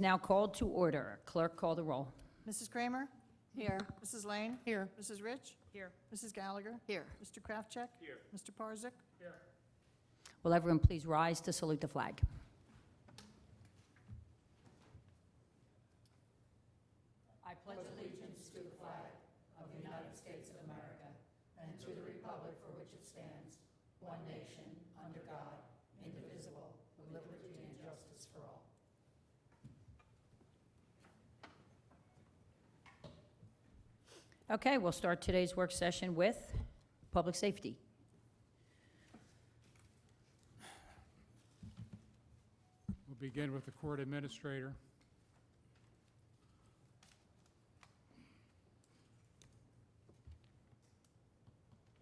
Now called to order. Clerk, call the roll. Mrs. Kramer? Here. Mrs. Lane? Here. Mrs. Rich? Here. Mrs. Gallagher? Here. Mr. Kraftcheck? Here. Mr. Parzak? Will everyone please rise to salute the flag? I pledge allegiance to the flag of the United States of America and to the republic for which it stands, one nation, under God, indivisible, with liberty and justice for all. Okay, we'll start today's work session with public safety. We'll begin with the court administrator.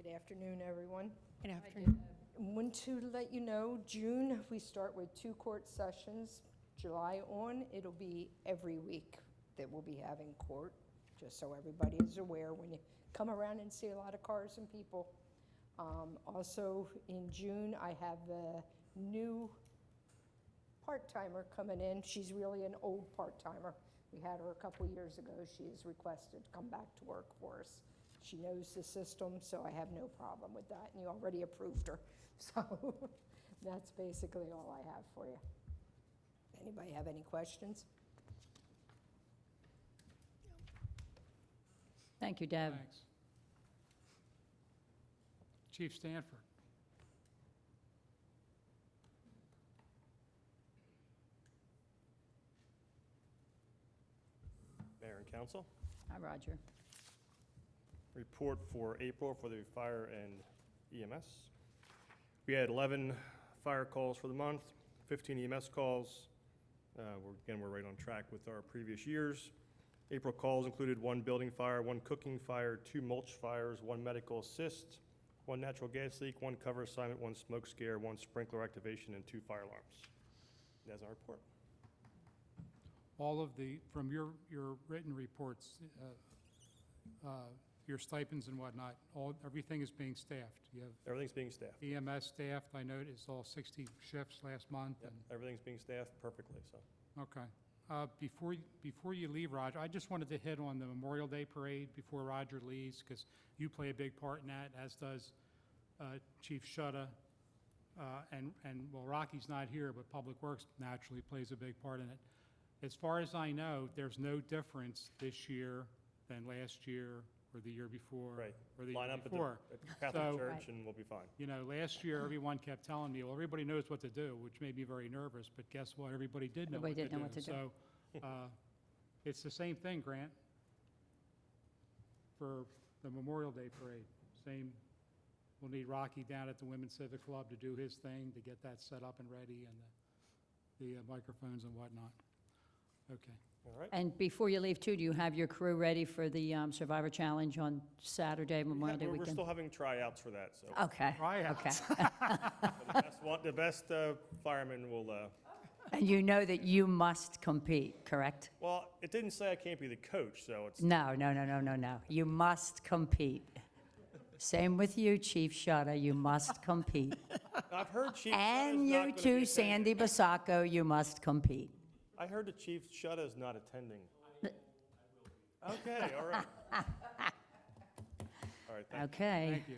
Good afternoon, everyone. Good afternoon. Want to let you know, June, we start with 2 court sessions. July on, it'll be every week that we'll be having court, just so everybody is aware when you come around and see a lot of cars and people. Also, in June, I have a new part-timer coming in. She's really an old part-timer. We had her a couple years ago. She has requested to come back to work for us. She knows the system, so I have no problem with that, and you already approved her. So that's basically all I have for you. Anybody have any questions? Thank you, Deb. Thanks. Chief Stanford. Mayor and council, Hi, Roger. report for April for the fire and EMS. We had 11 fire calls for the month, 15 EMS calls. We're right on track with our previous years. April calls included 1 building fire, 1 cooking fire, 2 mulch fires, 1 medical assist, 1 natural gas leak, 1 cover assignment, 1 smoke scare, 1 sprinkler activation, and 2 fire alarms. That's our report. All of the, from your written reports, your stipends and whatnot, everything is being staffed. You Everything's being staffed. have EMS staffed, I noticed all 60 shifts last month. Yep, everything's being staffed perfectly, so. Okay. Before you leave, Roger, I just wanted to hit on the Memorial Day Parade before Roger leaves, because you play a big part in that, as does Chief Shutta. Well, Rocky's not here, but Public Works naturally plays a big part in it. As far as I know, there's no difference this year than last year or the year before. Right. Or the Line year up at before. the Catholic So- Church and we'll be fine. You know, last year, everyone kept telling me, well, everybody knows what to do, which made me very nervous, but guess what? Everybody did know what to do. Everybody did know what to do. So, it's the same thing, Grant, for the Memorial Day Parade. Same, we'll need Rocky down at the Women's Civic Club to do his thing, to get that set up and ready, and the microphones and whatnot. Okay. All right. And before you leave, too, do you have your crew ready for the Survivor Challenge on Saturday, Memorial Day We're weekend? still having tryouts for that, so. Okay, Tryouts. okay. The best fireman will, And you know that you must compete, correct? well, it didn't say I can't be the coach, so it's, No, no, no, no, no, no. You must compete. Same with you, Chief Shutta, you must compete. I've heard Chief Shutta's And not you gonna be too, attending. Sandy Basacco, you must compete. I heard the Chief Shutta is not attending. Okay, all right. All right, thank you. Okay. Thank you.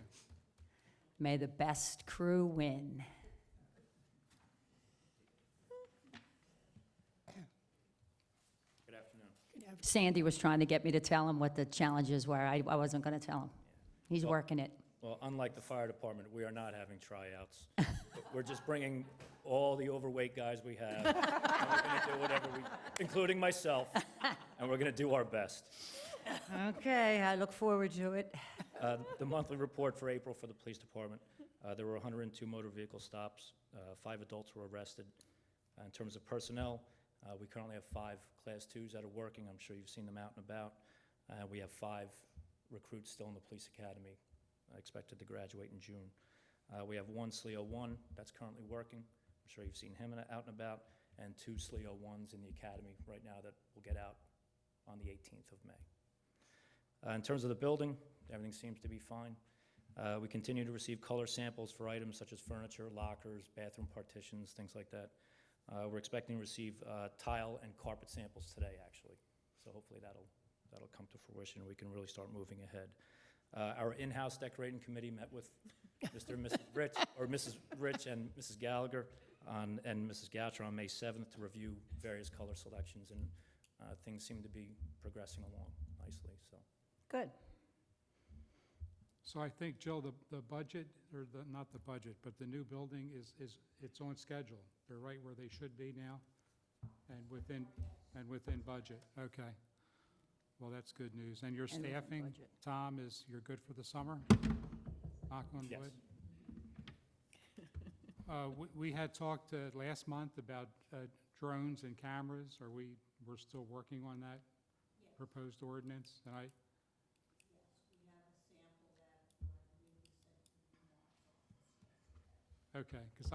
May the best crew win. Good afternoon. Sandy was trying to get me to tell him what the challenges were. I wasn't going to tell him. He's working it. Well, unlike the fire department, we are not having tryouts. We're just bringing all the overweight guys we have, and we're going to do whatever we, including myself, and we're going to do our best. Okay, I look forward to it. The monthly report for April for the police department, there were 102 motor vehicle stops. 5 adults were arrested. In terms of personnel, we currently have 5 Class 2s that are working. I'm sure you've seen them out and about. We have 5 recruits still in the police academy, expected to graduate in June. We have 1 SLEO 1 that's currently working. I'm sure you've seen him out and about, and 2 SLEO 1s in the academy right now that will get out on the 18th of May. In terms of the building, everything seems to be fine. We continue to receive color samples for items such as furniture, lockers, bathroom partitions, things like that. We're expecting to receive tile and carpet samples today, actually. So hopefully that'll come to fruition, and we can really start moving ahead. Our in-house decorating committee met with Mr. and Mrs. Rich, or Mrs. Rich and Mrs. Gallagher and Mrs. Goucher on May 7th to review various color selections, and things seem to be progressing along nicely, so. Good. So I think, Jill, the budget, or not the budget, but the new building it's on schedule. They're right where they should be now, and within budget. Okay. Well, that's good news. And your And within staffing, budget. Tom, you're good for the summer? Knock on Yes. wood. We had talked last month about drones and cameras. We're still working on that proposed ordinance? And okay, because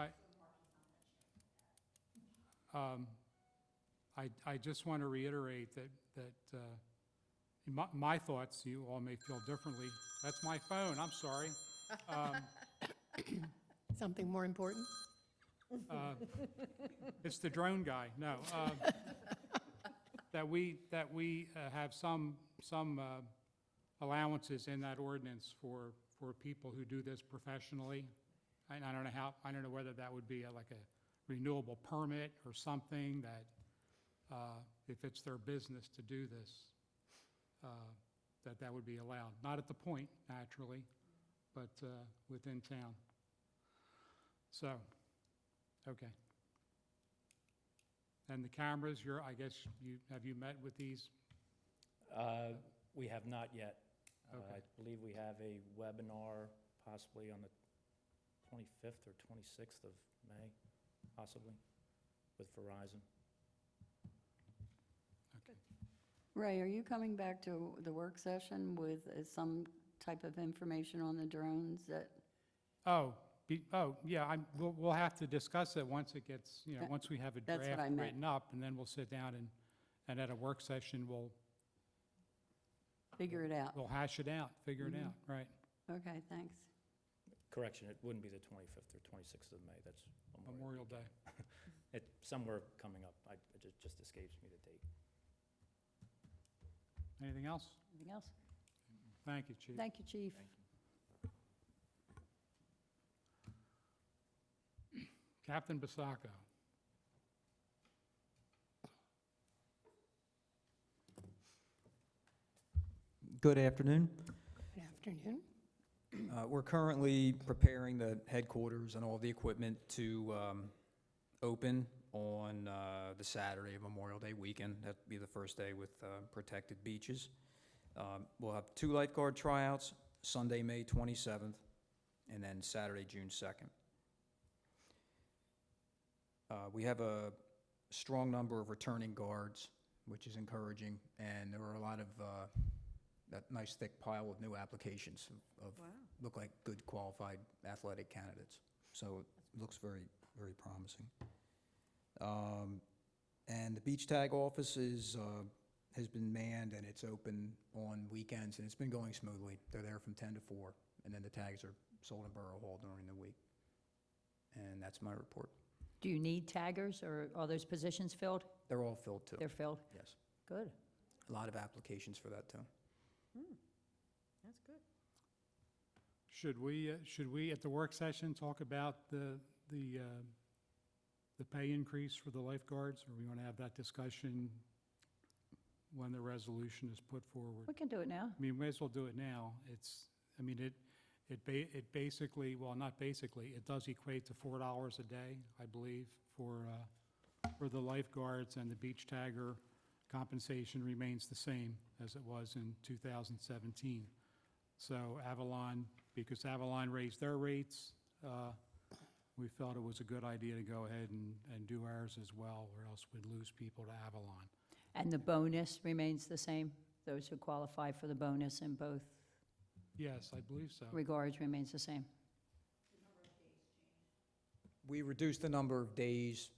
I just want to reiterate that my thoughts, you all may feel differently. That's my phone, I'm sorry. Something more important? It's the drone guy, no. That we have some allowances in that ordinance for people who do this professionally. And I don't know whether that would be like a renewable permit or something that, if it's their business to do this, that would be allowed. Not at the point, naturally, but within town. So, okay. And the cameras, I guess, have you met with these? We have not yet. Okay. I believe we have a webinar possibly on the 25th or 26th of May, possibly, with Verizon. Okay. Ray, are you coming back to the work session with some type of information on the drones that, Yeah, we'll have to discuss it once it gets, once we have a That's what I draft meant. written up, and then we'll sit down and at a work session, we'll figure it out? hash it out, figure it Mhm. out, right? Okay, thanks. Correction, it wouldn't be the 25th or 26th of May, that's Memorial Day. It's somewhere coming up, it just escapes me the date. Anything else? Anything else? Thank you, Chief. Thank you, Chief. Captain Basacco. Good afternoon. Good afternoon. We're currently preparing the headquarters and all the equipment to open on the Saturday of Memorial Day weekend. That'll be the first day with protected beaches. We'll have 2 lifeguard tryouts, Sunday, May 27th, and then Saturday, June 2nd. We have a strong number of returning guards, which is encouraging, and there are a lot of that nice thick pile of new applications of look like good qualified athletic candidates. So it looks very, very promising. And the beach tag office has been manned, and it's open on weekends, and it's been going smoothly. They're there from 10 to 4, and then the tags are sold in Borough Hall during the week. And that's my report. Do you need taggers, or are those positions filled? They're all filled too. They're filled? Yes. Good. A lot of applications for that too. That's good. Should we at the work session talk about the pay increase for the lifeguards, or we want to have that discussion when the resolution is put forward? We can do it now. I mean, we may as well do it now. It basically, well, not basically, it does equate to $4 a day, I believe, for the lifeguards, and the beach tagger compensation remains the same as it was in 2017. So Avalon, because Avalon raised their rates, we felt it was a good idea to go ahead and do ours as well, or else we'd lose people to Avalon. And the bonus remains the same? Those who qualify for the bonus in both Yes, I believe so. regards remains the same? We reduced the number of days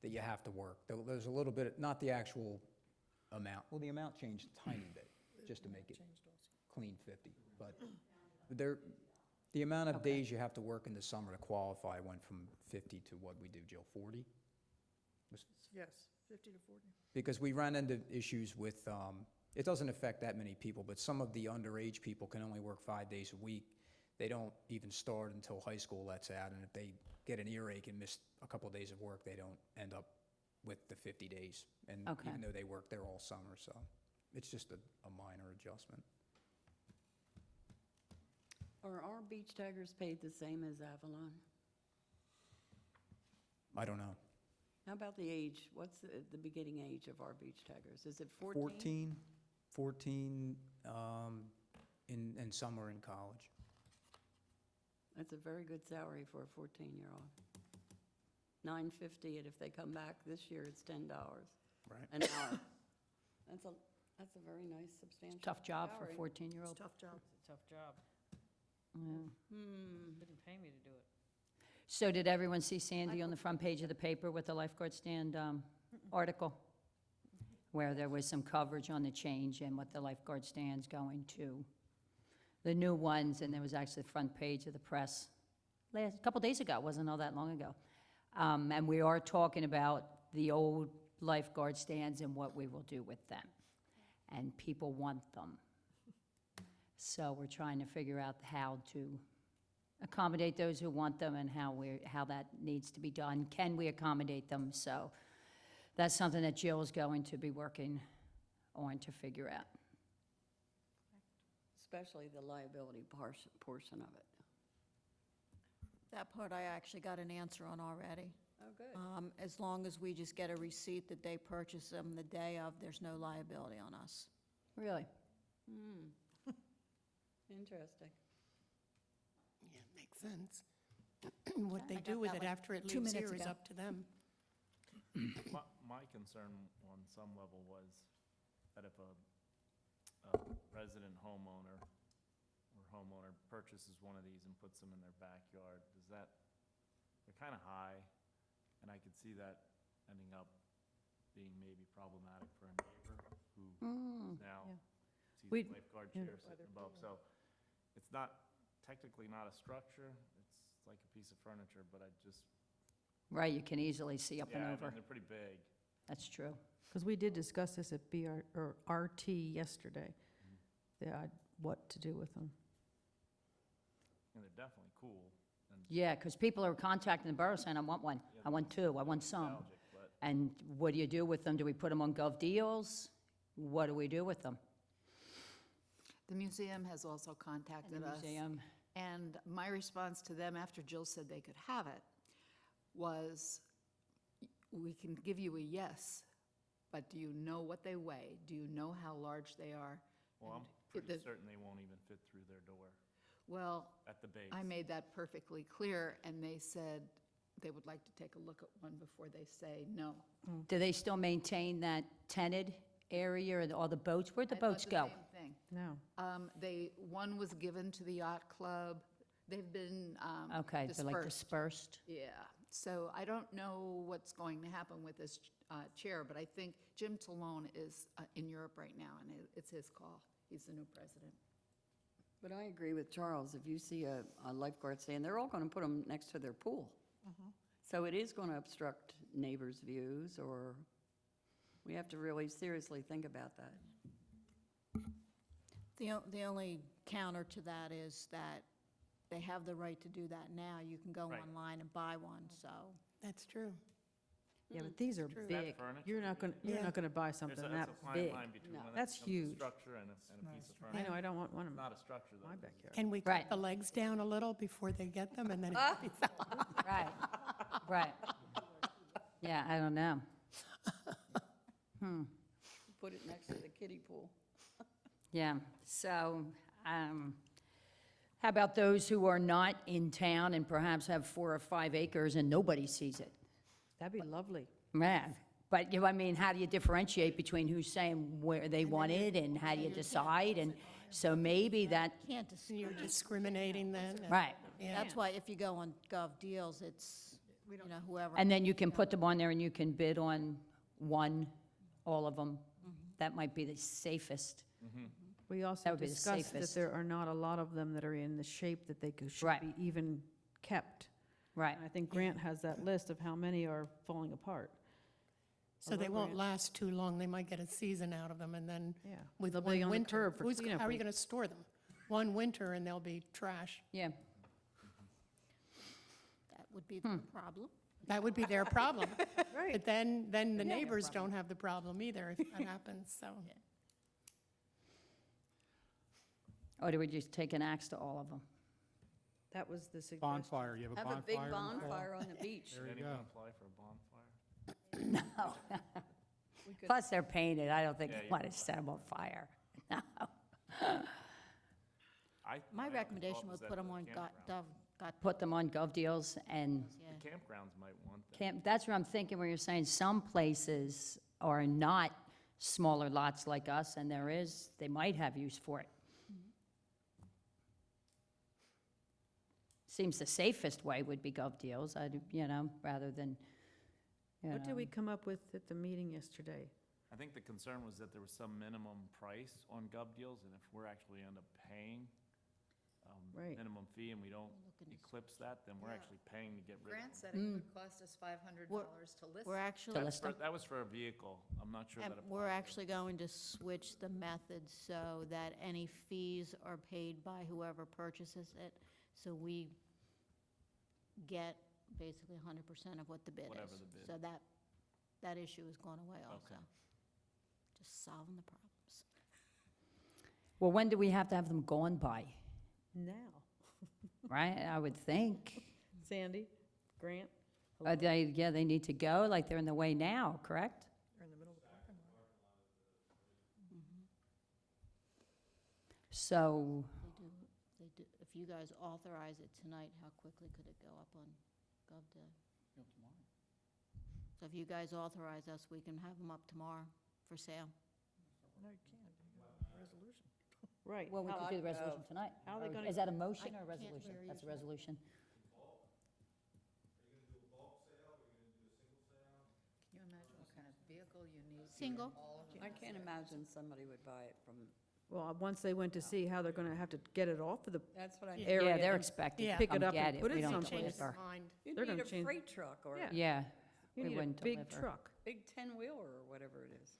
that you have to work. There's a little bit, not the actual amount. Well, the amount changed a tiny bit, just to make it clean 50. But the amount of Okay. days you have to work in the summer to qualify went from 50 to what we do, Jill, 40? Yes, 50 to 40. Because we run into issues with, it doesn't affect that many people, but some of the underage people can only work 5 days a week. They don't even start until high school lets out, and if they get an earache and miss a couple of days of work, they don't end up with the 50 days. And Okay. even though they work there all summer, so it's just a minor adjustment. Are our beach taggers paid the same as Avalon? I don't know. How about the age? What's the beginning age of our beach taggers? Is it 14? 14, and some are in college. That's a very good salary for a 14-year-old. $9.50, and if they come back this year, it's $10 Right. an hour. That's a very nice, substantial Tough job for a salary. 14-year-old. It's a tough job. It's a tough job. Hmm. Didn't pay me to do it. So did everyone see Sandy on the front page of the paper with the lifeguard stand article? Where there was some coverage on the change and what the lifeguard stand's going to, the new ones, and there was actually the front page of the press a couple days ago, wasn't all that long ago. And we are talking about the old lifeguard stands and what we will do with them. And people want them. So we're trying to figure out how to accommodate those who want them and how that needs to be done. Can we accommodate them? So that's something that Jill is going to be working on to figure out. Especially the liability portion of it. That part I actually got an answer on already. Oh, good. As long as we just get a receipt that they purchased them the day of, there's no liability on us. Really? Hmm. Interesting. Yeah, it makes sense. What they do with it after it 2 leaves minutes here is ago. up to them. My concern on some level was that if a resident homeowner or homeowner purchases one of these and puts them in their backyard, they're kind of high, and I could see that ending up being maybe problematic for a neighbor who now sees We- a lifeguard chair sitting above. So it's technically not a structure, it's like a piece of furniture, but I just, Right, you can easily see up and yeah, I over. mean, they're pretty big. That's true. Because we did discuss this at RT yesterday, what to do with them. And they're definitely cool. And Yeah, because people are contacting the borough saying, I want one, I want two, I want some. nostalgic, but And what do you do with them? Do we put them on Gov Deals? What do we do with them? The museum has also And contacted the us. museum, And my response to them after Jill said they could have it was, we can give you a yes, but do you know what they weigh? Do you know how large they are? well, I'm And pretty the- certain they won't even fit through their door Well, at the base. I made that perfectly clear, and they said they would like to take a look at one before they say no. do they still maintain that tented area and all the boats? Where'd the I thought boats go? same thing. No. One was given to the yacht club. They've been Okay, they're like dispersed. dispersed. Yeah, so I don't know what's going to happen with this chair, but I think Jim Talone is in Europe right now, and it's his call. He's the new president. But I agree with Charles. If you see a lifeguard stand, they're all going to put them next to their pool. So it is going to obstruct neighbors' views, or we have to really seriously think about that. The only counter to that is that they have the right to do that now. You can go Right. online and buy one, so. That's true. Yeah, but these are True. Is that big. furniture? You're not going, you're Yeah. not going to buy There's something a, that it's a fine big. line between No. when it That's becomes a huge. structure and a piece of I furniture. know, I don't want one in Not a structure, though. my backyard. Can we Right. cut the legs down a little before they get them and then it Right, right. Yeah, I don't know. Put it next to the kiddie pool. Yeah, so, how about those who are not in town and perhaps have 4 or 5 acres and nobody sees it? That'd be lovely. Man, but, I mean, how do you differentiate between who's saying where they want it and how do you decide? And so maybe that, Can't You're discriminating then? right. Yeah. That's why if you go on Gov Deals, it's, whoever. And then you can put them on there and you can bid on one, all of them. That might be the safest. We also That would be the discussed that safest. there are not a lot of them that are in the shape that they should Right. be even kept. Right. And I think Grant has that list of how many are falling apart. So they road won't grant. last too long. They might get a season out of them, and then Yeah. with They'll be one on the winter, curb for who's, cleanup how are you week. going to store them? One winter and they'll be trash. Yeah. That would be the problem. That would be their problem. Right. But then the neighbors don't have the problem either if that happens, so. Or do we just take an axe to all of them? That was the suggestion. Bonfire, you have a Have bonfire? a big in the fall? bonfire on the beach. There Did you anyone go. apply for a bonfire? No. We could- Plus, they're painted. I don't think Yeah, they yeah. want to set them on fire. No. My recommendation was would that put them the on campground. Put them on GovDeals and Yeah. The campgrounds might want that. camp, that's what I'm thinking, where you're saying some places are not smaller lots like us, and they might have use for it. Seems the safest way would be GovDeals, rather than, What did we come up with at the meeting yesterday? I think the concern was that there was some minimum price on GovDeals, and if we're actually end up paying Right. minimum fee and we don't Looking to eclipse that, then we're Yeah. actually paying to get rid Grant of said them. it would cost us $500 to list. We're it. actually, To That's list them? That was for a vehicle. I'm not sure that applies. we're actually going to switch the method so that any fees are paid by whoever purchases it. So we get basically 100% of what the bid is. Whatever the bid. So that issue is going away also. Okay. Just solving the problems. well, when do we have to have them gone by, Now. right? I would think. Sandy, Grant? They need to go, like they're in the way now, correct? So, They do, if you guys authorize it tonight, how quickly could it go up on GovDev? So if you guys authorize us, we can have them up tomorrow for sale. Right. well, we How- could do the resolution tonight. How are they Or gonna- Is that a motion or a I can't resolution? hear you. That's a resolution. Can you imagine what kind of vehicle you need? Single. I can't imagine somebody would buy it from, Well, once they went to see how they're going to have to get it off of the that's what I. Yeah. area. Yeah, they're and expected Yeah. to Pick come it up get and it. put We it don't someplace. Change their deliver. mind. You'd They're need gonna a change- freight truck or Yeah. a Yeah, You we need a wouldn't big deliver. truck. big 10-wheeler or whatever it is.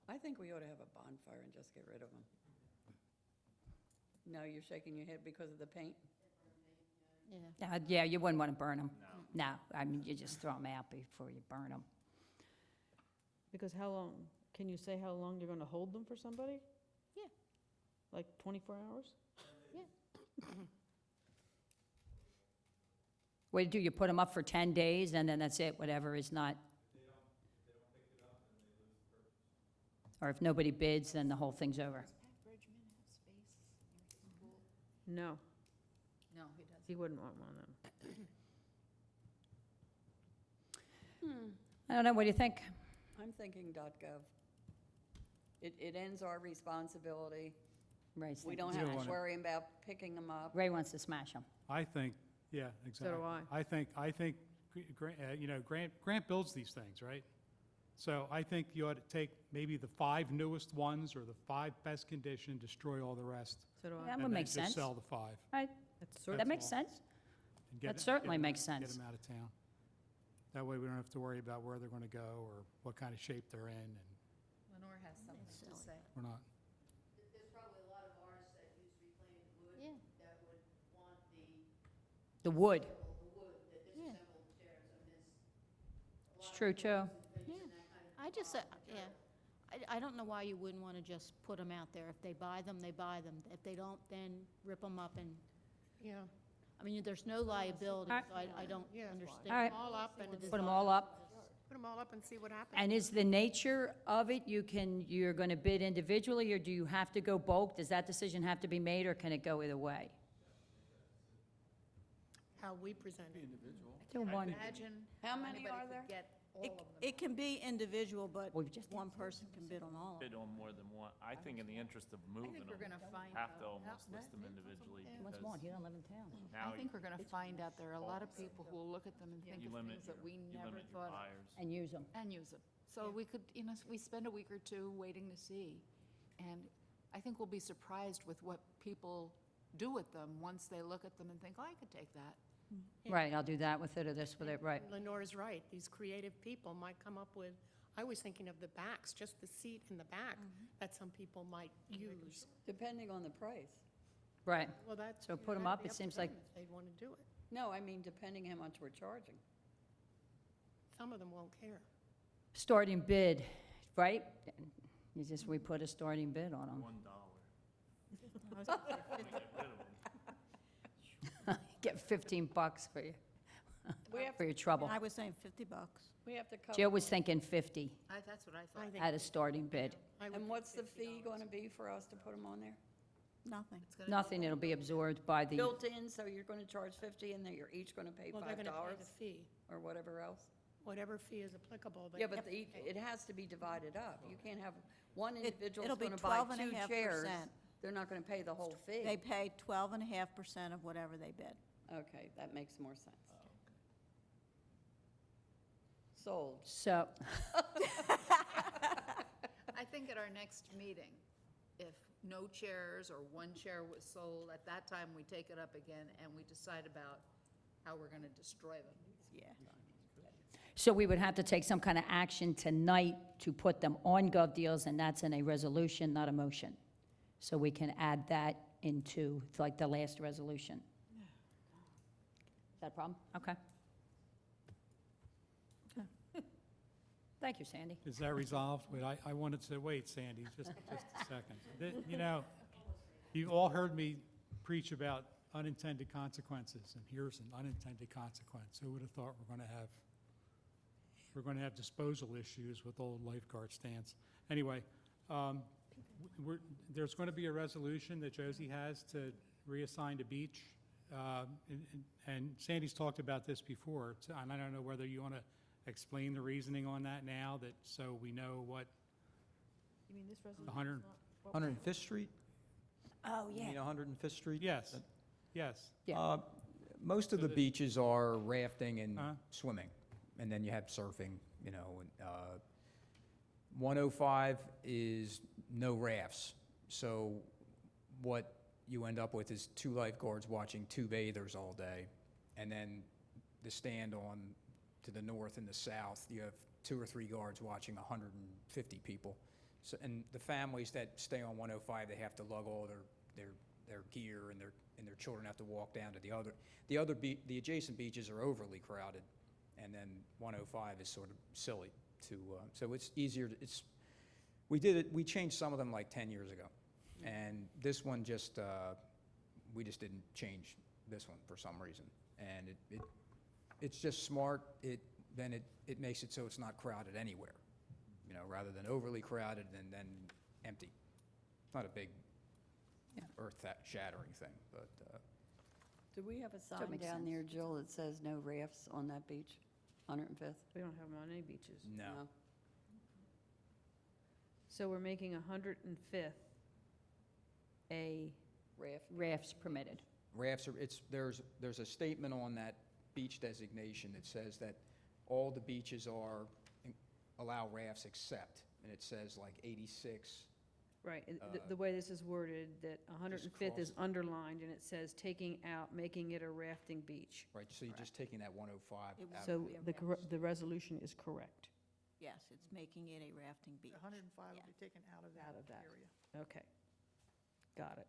I think we ought to have a bonfire and just get rid of them. No, you're shaking your head because of the paint? Yeah. Yeah, you wouldn't want to burn them. No, I mean, you just throw them out before you burn them. Because how long, can you say how long you're going to hold them for somebody? Yeah. Like 24 hours? What do you do? You put them up for 10 days, and then that's it, whatever is not... Or if nobody bids, then the whole thing's over. No, No, he doesn't. he wouldn't want one of them. I don't know, what do you think? I'm thinking .gov. It ends our responsibility. Ray's We thinking don't You have don't to wanna- worry about picking them up. Ray wants to smash them. I think, yeah, exactly. do I. I think, Grant builds these things, right? So I think you ought to take maybe the 5 newest ones or the 5 best condition, destroy all the rest. So do I. That and would then make just sense. sell the 5. Right, That's sort that of, makes all. sense. and get That them- certainly get them- makes Get sense. them out of town. That way we don't have to worry about where they're going to go or what kind of shape they're in, and Lenore has something to say. we're not. There's probably a lot of artists that use reclaimed wood Yeah. that would want The wood, the wood, the disassembled chairs. I mean, there's it's true, too. I just, yeah, I don't know why you wouldn't want to just put them out there. If they buy them, they buy them. If they don't, then rip them up and, Yeah. I mean, there's no liability, Alright. so I don't Yeah. understand. All right. All up and Put them all up. put them all up and see what happens. And is the nature of it, you're going to bid individually, or do you have to go bulk? Does that decision have to be made, or can it go either way? How we present it. Do one. Imagine How many anybody are could there? get all of them. It can be individual, but Well, we just one person can bid on all of Bid them. on more than one. I think in the interest of I moving think we're them, gonna find have to out. almost list them individually He wants because one, he don't live in town. now I think we're gonna find out there are a lot of people who will look at them and think you of limit things that we you never limit your thought of. buyers. And use them. And use them. So we could, we spend a week or two waiting to see. And I think we'll be surprised with what people do with them once they look at them and think, oh, I could take that. Mm. Right, I'll do that with it or this with it, right. Lenore's right. These creative people might come up with I was thinking of the backs, just the seat in the back that some people might use. Depending on the price. Right. Well, that's. So you know, put 'em that'd up, be it to seems them like- If they'd want to do it. No, I mean, depending how much we're charging. Some of them won't care. Starting bid, right? We put a starting bid on them. $1. Get $15 for you, We have, for your trouble. I was saying $50. we have to cover. Jill was thinking 50 That's what I I thought. think at a starting bid. I would And think what's the $50. fee going to be for us to put them on there? Nothing. It's gonna be- Nothing, it'll be absorbed by the, Built in, so you're going to charge 50 and then you're each going to pay Well, they're going to pay $5 the fee, or whatever else? whatever fee is applicable. Yeah, but it has to be divided up. You can't have, one individual's it'll be going to buy 2 12.5%. chairs. They're not going to pay the whole fee. They pay 12.5% of whatever they bid. Okay, that makes more sense. Sold. so, I think at our next meeting, if no chairs or one chair was sold, at that time, we take it up again and we decide about how we're going to destroy them. Yeah. so we would have to take some kind of action tonight to put them on Gov Deals, and that's in a resolution, not a motion. So we can add that into, like, the last resolution. Is that a problem? Okay. Thank you, Sandy. Is that resolved? Wait, I wanted to, wait, Sandy, just a second. You know, you've all heard me preach about unintended consequences, and here's an unintended consequence. Who would have thought we're going to have disposal issues with old lifeguard stands? Anyway, there's going to be a resolution that Josie has to reassign to beach. And Sandy's talked about this before, and I don't know whether you want to explain the reasoning on that now, that, so we know what You mean this the 100, 105th Street? Oh, You mean 105th Street? yes, yes. Yeah. Most of So the the- beaches are rafting and Huh? swimming, and then you have surfing, you know. 105 is no rafts, so what you end up with is 2 lifeguards watching 2 bathers all day, and then the stand on to the north and the south, you have 2 or 3 guards watching 150 people. So, and the families that stay on 105, they have to lug all their gear, and their children have to walk down to the adjacent beaches are overly crowded, and then 105 is sort of silly to, so it's easier, we changed some of them like 10 years ago. And this one just, we just didn't change this one for some reason. And it's just smart, then it makes it so it's not crowded anywhere, you know, rather than overly crowded and then empty. It's not a big earth-shattering thing, but, Do we have a sign makes down sense. there, Jill, that says no rafts on that beach, 105th? We don't have them on any beaches. no. So we're making 105th a, Raft. Rafts permitted. Rafts are, there's a statement on that beach designation that says that all the beaches allow rafts except, and it says like 86. right, and the way this is worded, that 105th is cross- underlined, and it says taking out, making it a rafting beach. Right, so you're just taking that 105 It out. So be a the resolution is correct. Yes, it's making it a rafting beach. 105 Yeah. will be taken out of Out of that that. area. Okay, got it.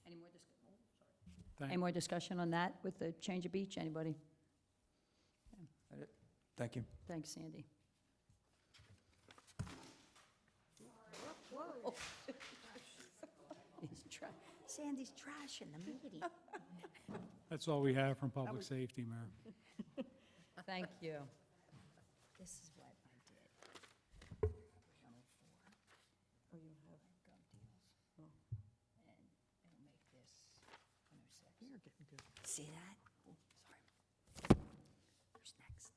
Any more Thank- Any more discussion on that with the change of beach? Anybody? Thank you. Thanks, Sandy. Sandy's trashing the meeting. That's all we have from Public Safety, Mayor. Thank you. This is what I did. 104. Oh, you have, Gov Deals. Oh. And it'll make this 106. You're getting good. See that? Oh, sorry. Who's next?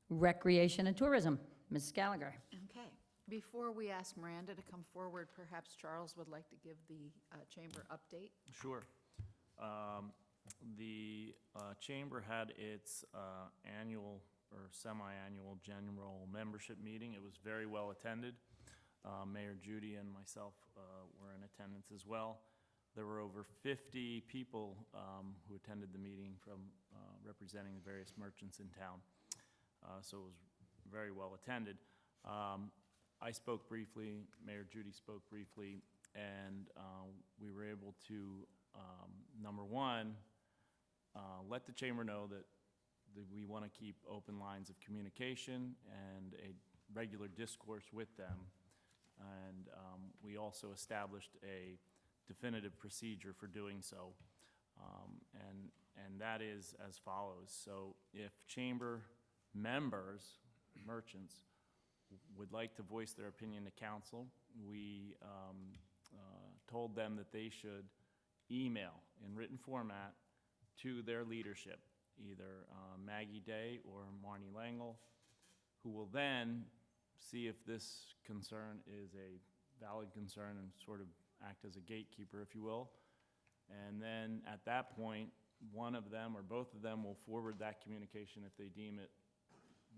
Recreation and Tourism, Mrs. Gallagher. Okay. Before we ask Miranda to come forward, perhaps Charles would like to give the chamber update. Sure. The chamber had its annual or semi-annual general membership meeting. It was very well attended. Mayor Judy and myself were in attendance as well. There were over 50 people who attended the meeting from representing the various merchants in town. So it was very well attended. I spoke briefly, Mayor Judy spoke briefly, and we were able to, number one, let the chamber know that we want to keep open lines of communication and a regular discourse with them. And we also established a definitive procedure for doing so. And that is as follows. So if chamber members, merchants, would like to voice their opinion to council, we told them that they should email in written format to their leadership, either Maggie Day or Marnie Langle, who will then see if this concern is a valid concern and sort of act as a gatekeeper, if you will. And then at that point, one of them or both of them will forward that communication if they deem it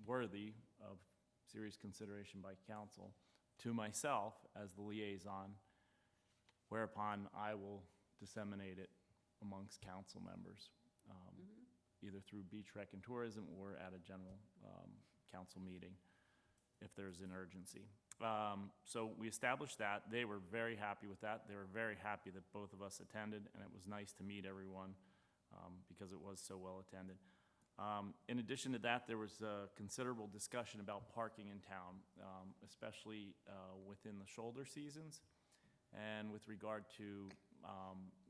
worthy of serious consideration by council to myself as the liaison, whereupon I will disseminate it amongst council members, either through Beach Rec and Tourism or at a general council meeting if there's an urgency. So we established that. They were very happy with that. They were very happy that both of us attended, and it was nice to meet everyone because it was so well attended. In addition to that, there was considerable discussion about parking in town, especially within the shoulder seasons, and with regard to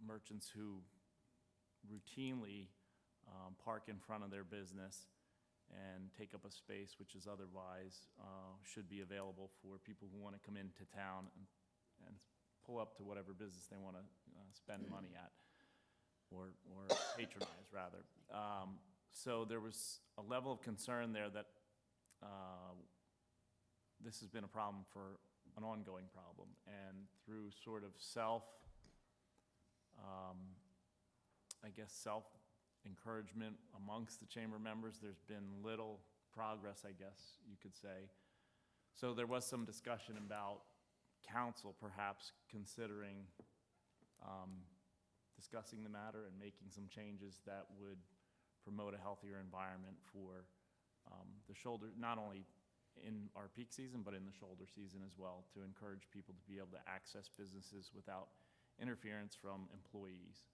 merchants who routinely park in front of their business and take up a space which is otherwise should be available for people who want to come into town and pull up to whatever business they want to spend money at or patronize, rather. So there was a level of concern there that this has been a problem for an ongoing problem. And through sort of self-encouragement amongst the chamber members, there's been little progress, I guess you could say. So there was some discussion about council perhaps considering discussing the matter and making some changes that would promote a healthier environment for the shoulder, not only in our peak season, but in the shoulder season as well, to encourage people to be able to access businesses without interference from employees.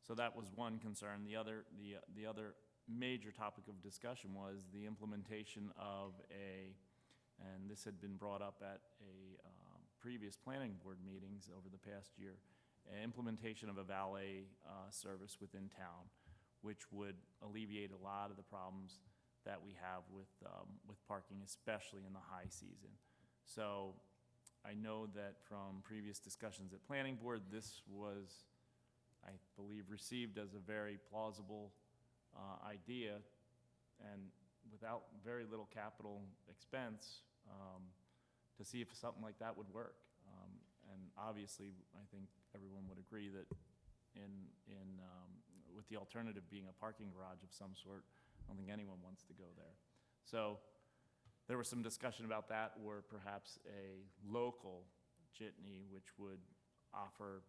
So that was one concern. The other major topic of discussion was the implementation of and this had been brought up at a previous planning board meetings over the past year, implementation of a valet service within town, which would alleviate a lot of the problems that we have with parking, especially in the high season. So I know that from previous discussions at planning board, this was, I believe, received as a very plausible idea, and without very little capital expense, to see if something like that would work. And obviously, I think everyone would agree that with the alternative being a parking garage of some sort, I don't think anyone wants to go there. So there was some discussion about that, or perhaps a local jitney which would offer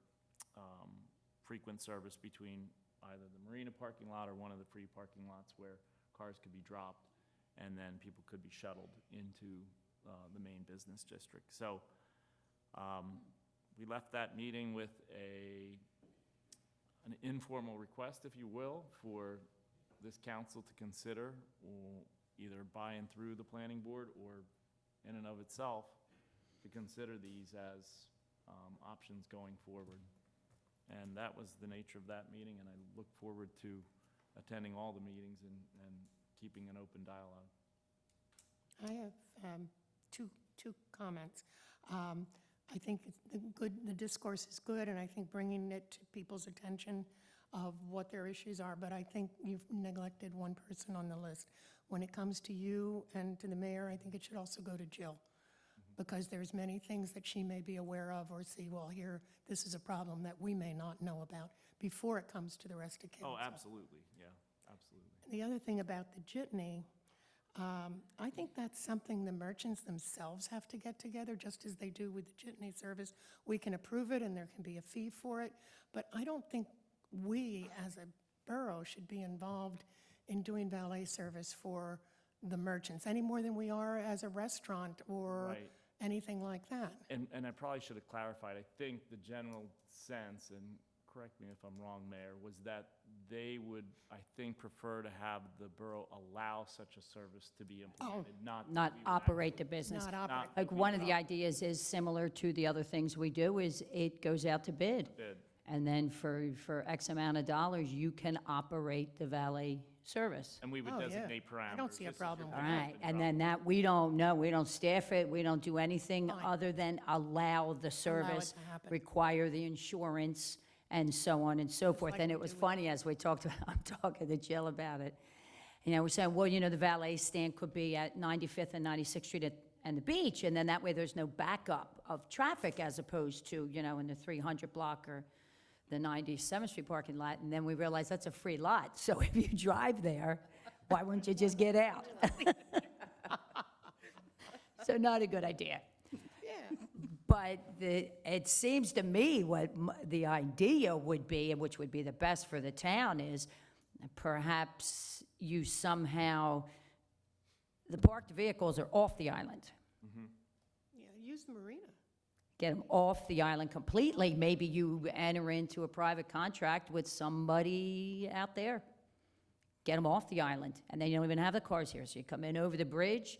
frequent service between either the marina parking lot or one of the free parking lots where cars could be dropped and then people could be shuttled into the main business district. So we left that meeting with an informal request, if you will, for this council to consider, either by and through the planning board or in and of itself, to consider these as options going forward. And that was the nature of that meeting, and I look forward to attending all the meetings and keeping an open dialogue. I have two comments. I think the discourse is good, and I think bringing it to people's attention of what their issues are, but I think you've neglected one person on the list. When it comes to you and to the mayor, I think it should also go to Jill, because there's many things that she may be aware of or see, well, here, this is a problem that we may not know about before it comes to the rest of council. Oh, absolutely, yeah, absolutely. The other thing about the jitney, I think that's something the merchants themselves have to get together, just as they do with the jitney service. We can approve it, and there can be a fee for it, but I don't think we, as a borough, should be involved in doing valet service for the merchants, any more than we are as a restaurant or Right. anything like that. And I probably should have clarified, I think the general sense, and correct me if I'm wrong, Mayor, was that they would, I think, prefer to have the borough allow such a service to be implemented, not. that Not we would operate the actually- business. Not operate. not Like, that we one of would the ideas is similar to the other things we do, is it goes out to bid. bid. And then for X amount of dollars, you can operate the valet service. And we would Oh, yeah. designate parameters. I don't see a This is problem your with All that. right, pickup and drop. then that, we don't staff it, we don't do anything Fine. other than allow the service, to happen. require the insurance, and so on and so forth. like And we it was do with- funny, as we talked, I'm talking to Jill about it. You know, we're saying, well, the valet stand could be at 95th and 96th Street and the beach, and then that way there's no backup of traffic as opposed to, in the 300 block or the 97th Street parking lot. And then we realized that's a free lot, so if you drive there, why wouldn't you just get out? So not a good idea. Yeah. But it seems to me what the idea would be, and which would be the best for the town, is perhaps you somehow, the parked vehicles are off the island. Yeah, use the marina. Get them off the island completely. Maybe you enter into a private contract with somebody out there. Get them off the island, and then you don't even have the cars here. So you come in over the bridge,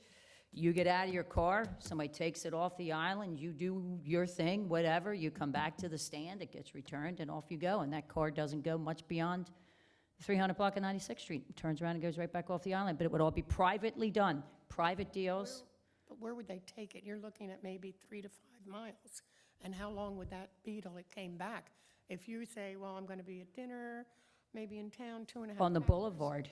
you get out of your car, somebody takes it off the island, you do your thing, whatever, you come back to the stand, it gets returned, and off you go. And that car doesn't go much beyond 300 block of 96th Street. It turns around and goes right back off the island, but it would all be privately done, private deals. But where would they take it? You're looking at maybe 3 to 5 miles. And how long would that be till it came back? If you say, well, I'm going to be at dinner, maybe in town, 2.5 On the hours. boulevard.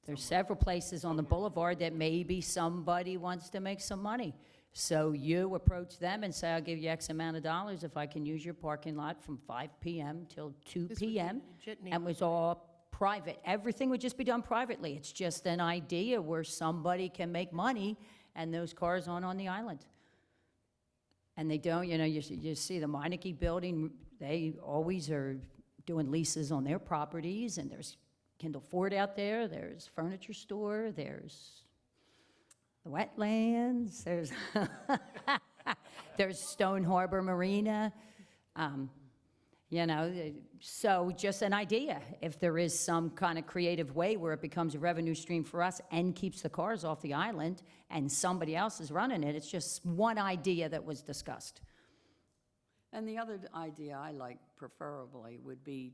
There's several places on the boulevard that maybe somebody wants to make some money. So you approach them and say, I'll give you X amount of dollars if I can use your parking lot from 5 PM till 2 This would be PM. the jitney. And it was all private. Everything would just be done privately. It's just an idea where somebody can make money and those cars aren't on the island. And they don't, you see the Meineke building, they always are doing leases on their properties, and there's Kendall Ford out there, there's furniture store, there's the wetlands, there's Stone Harbor Marina. So just an idea, if there is some kind of creative way where it becomes a revenue stream for us and keeps the cars off the island and somebody else is running it, it's just one idea that was discussed. And the other idea I like preferably would be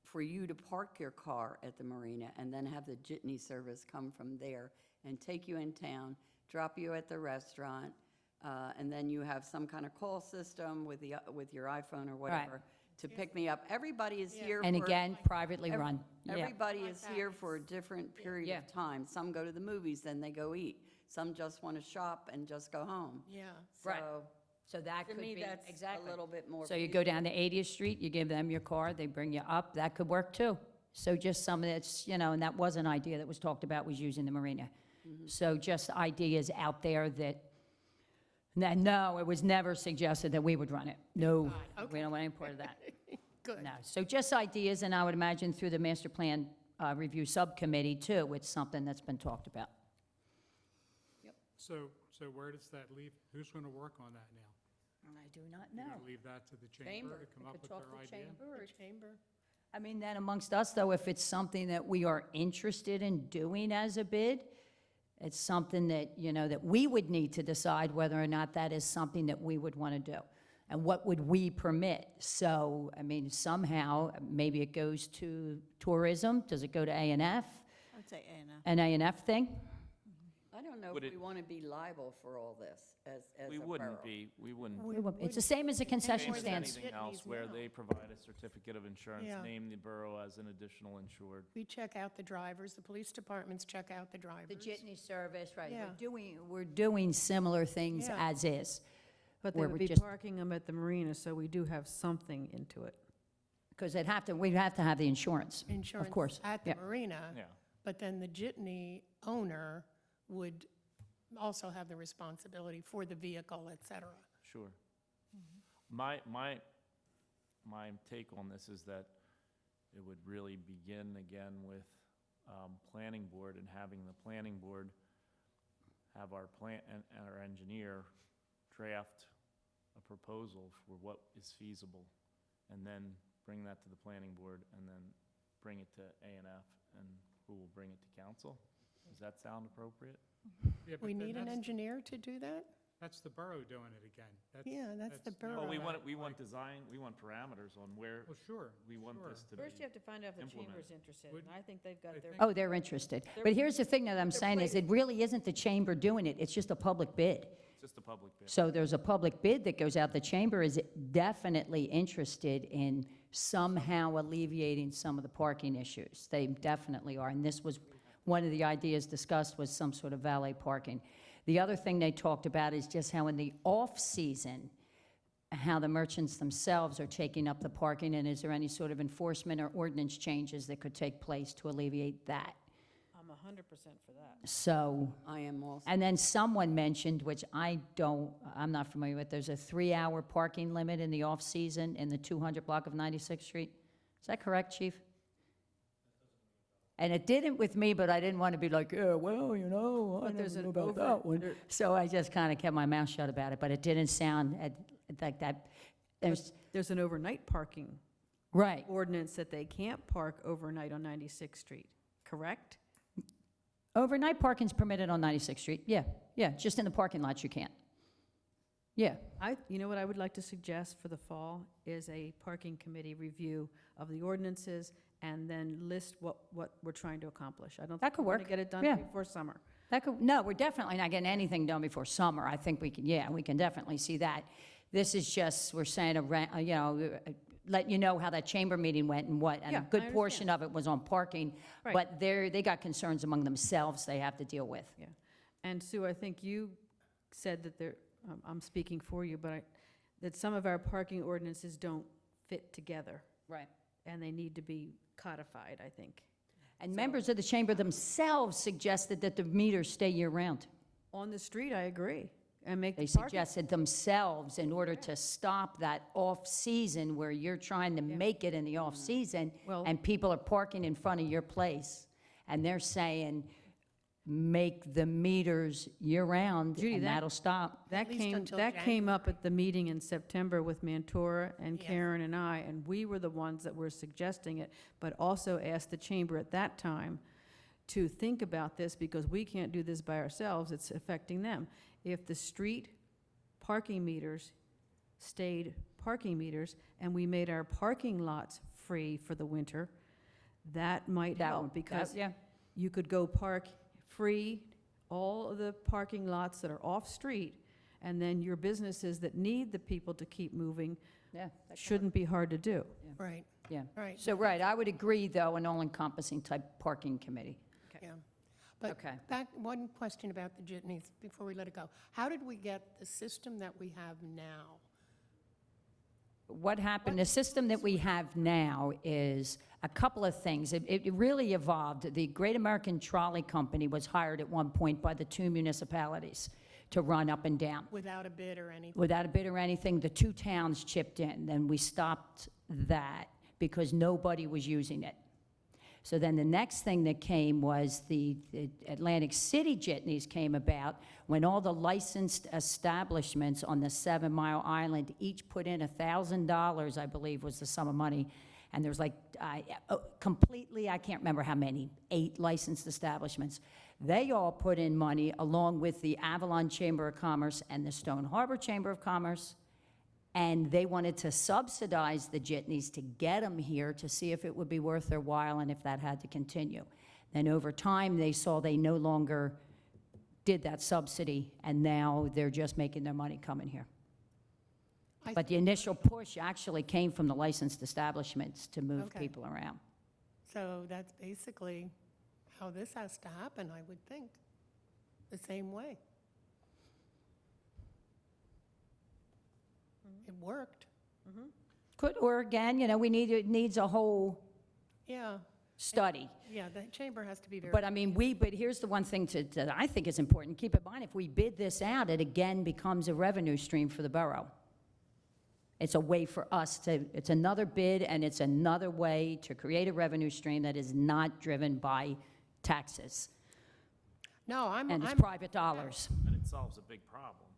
for you to park your car at the marina and then have the jitney service come from there and take you in town, drop you at the restaurant, and then you have some kind of call system with your iPhone or whatever to pick me up. Everybody is here for... And again, privately Ev- run. Yeah. Everybody Like is that. here for a different period Yeah. of time. Some go to the movies, then they go eat. Some just want to shop and just go home. Yeah. Right. So, So that to could me, be, that's exactly. a little bit more... So you go down to 80th Street, you give them your car, they bring you up, that could work too. So just some that's, and that was an idea that was talked about, was using the marina. So just ideas out there that, no, it was never suggested that we would run it. No, Fine, we don't want any part of that. Good. No, so just ideas, and I would imagine through the master plan review subcommittee too, it's something that's been talked about. So where does that leave, who's going to work on that now? I do not You're know. going to leave that to the chamber to come up with their idea? The chamber. I mean, then amongst us, though, if it's something that we are interested in doing as a bid, it's something that, that we would need to decide whether or not that is something that we would want to do. And what would we permit? So, I mean, somehow, maybe it goes to tourism. Does it go to A&F? I'd say A&F. An A&F thing? I don't know Would if it- we want to be liable for all this as a We borough. wouldn't be, we wouldn't. It's the same as a concession Same as stand. anything else Jitneys where now. they provide a certificate of insurance, Yeah. name the borough as an additional insured. We check out the drivers, the police departments check out the drivers. The jitney service, right. Yeah. We're doing similar things Yeah. as is. But they Where would we be just- parking them at the marina, so we do have something into it. Because we'd have to have the insurance. Insurance Of course, at the yeah. marina. Yeah. but then the jitney owner would also have the responsibility for the vehicle, et cetera. Sure. Mm-hmm. My take on this is that it would really begin again with planning board and having the planning board have our plan and our engineer draft a proposal for what is feasible, and then bring that to the planning board, and then bring it to A&F, and who will bring it to council. Does that sound appropriate? Yeah, but We then need an that's- engineer to do that? That's the borough doing it again. Yeah, that's the borough. Well, we Right. want design, we want parameters on where Well, sure. we want sure. this to be. First, you have to find out if the implemented. chamber's interested, Would- and I think they've got I their. think- Oh, they're interested. But here's the thing that I'm saying is it really isn't the chamber doing it, it's just a public bid. It's just a public bid. So there's a public bid that goes out. The chamber is definitely interested in somehow alleviating some of the parking issues. They definitely are, and this was, one of the ideas discussed was some sort of valet parking. The other thing they talked about is just how in the off-season, how the merchants themselves are taking up the parking, and is there any sort of enforcement or ordinance changes that could take place to alleviate that? I'm 100% for that. So, I am also. and then someone mentioned, which I'm not familiar with, there's a 3-hour parking limit in the off-season in the 200 block of 96th Street. Is that correct, Chief? And it didn't with me, but I didn't want to be like, yeah, well, you know, I But there's never an knew about that one. So I just kind of kept my mouth shut about it, but it didn't sound like that. There's an overnight parking Right. ordinance that they can't park overnight on 96th Street, correct? Overnight parking's permitted on 96th Street. Yeah, just in the parking lots you can't. Yeah. You know what I would like to suggest for the fall is a parking committee review of the ordinances and then list what we're trying to accomplish. I don't That think could we're going work. to get it done Yeah. before summer. No, we're definitely not getting anything done before summer. I think we can definitely see that. This is just, we're saying, let you know how that chamber meeting went and what, and Yeah, a I good portion understand. of it was on parking. Right. But they got concerns among themselves they have to deal with. Yeah. And Sue, I think you said that I'm speaking for you, but that some of our parking ordinances don't fit together, Right. and they need to be codified, I think. And members of the chamber themselves suggested that the meters stay year-round. On the street, I agree, and make They the parking. suggested themselves, in order to stop that off-season where you're trying to make it in the off-season, Well- and people are parking in front of your place, and they're saying, make the meters year-round, Judy, and that- that'll stop. That least came, until that came up at the meeting in September with Mantora and Karen and I, and we were the ones that were suggesting it, but also asked the chamber at that time to think about this, because we can't do this by ourselves, it's affecting them. If the street parking meters stayed parking meters, and we made our parking lots free for the winter, that might help, because Yeah, you could go park free, all of the parking lots that are off-street, and then your businesses that need the people to keep moving yeah. shouldn't be hard to do. Right, Yeah. right, So, right, I would agree, though, an all-encompassing type parking committee. yeah. But Okay. back, one question about the jitneys before we let it go. How did we get the system that we have now? What happened, the system that we have now is a couple of things. It really evolved. The Great American Trolley Company was hired at one point by the 2 municipalities to run up and down. Without a bid or anything? Without a bid or anything, the 2 towns chipped in. Then we stopped that because nobody was using it. So then the next thing that came was the Atlantic City jitneys came about when all the licensed establishments on the 7 Mile Island each put in $1,000, I believe was the sum of money. And there's like, completely, I can't remember how many, 8 licensed establishments. They all put in money along with the Avalon Chamber of Commerce and the Stone Harbor Chamber of Commerce. And they wanted to subsidize the jitneys to get them here to see if it would be worth their while and if that had to continue. Then over time, they saw they no longer did that subsidy, and now they're just making their money coming here. But the initial push actually came from the licensed establishments to move Okay. people around. So that's basically how this has to happen, I would think, the same way. It worked, Could, or again, it needs a whole, yeah. study. Yeah, the chamber has to be very. But I mean, but here's the one thing that I think is important. Keep in mind, if we bid this out, it again becomes a revenue stream for the borough. It's a way for us to, it's another bid, and it's another way to create a revenue stream that is not driven by taxes No, and it's I'm, private dollars. And it solves a big problem.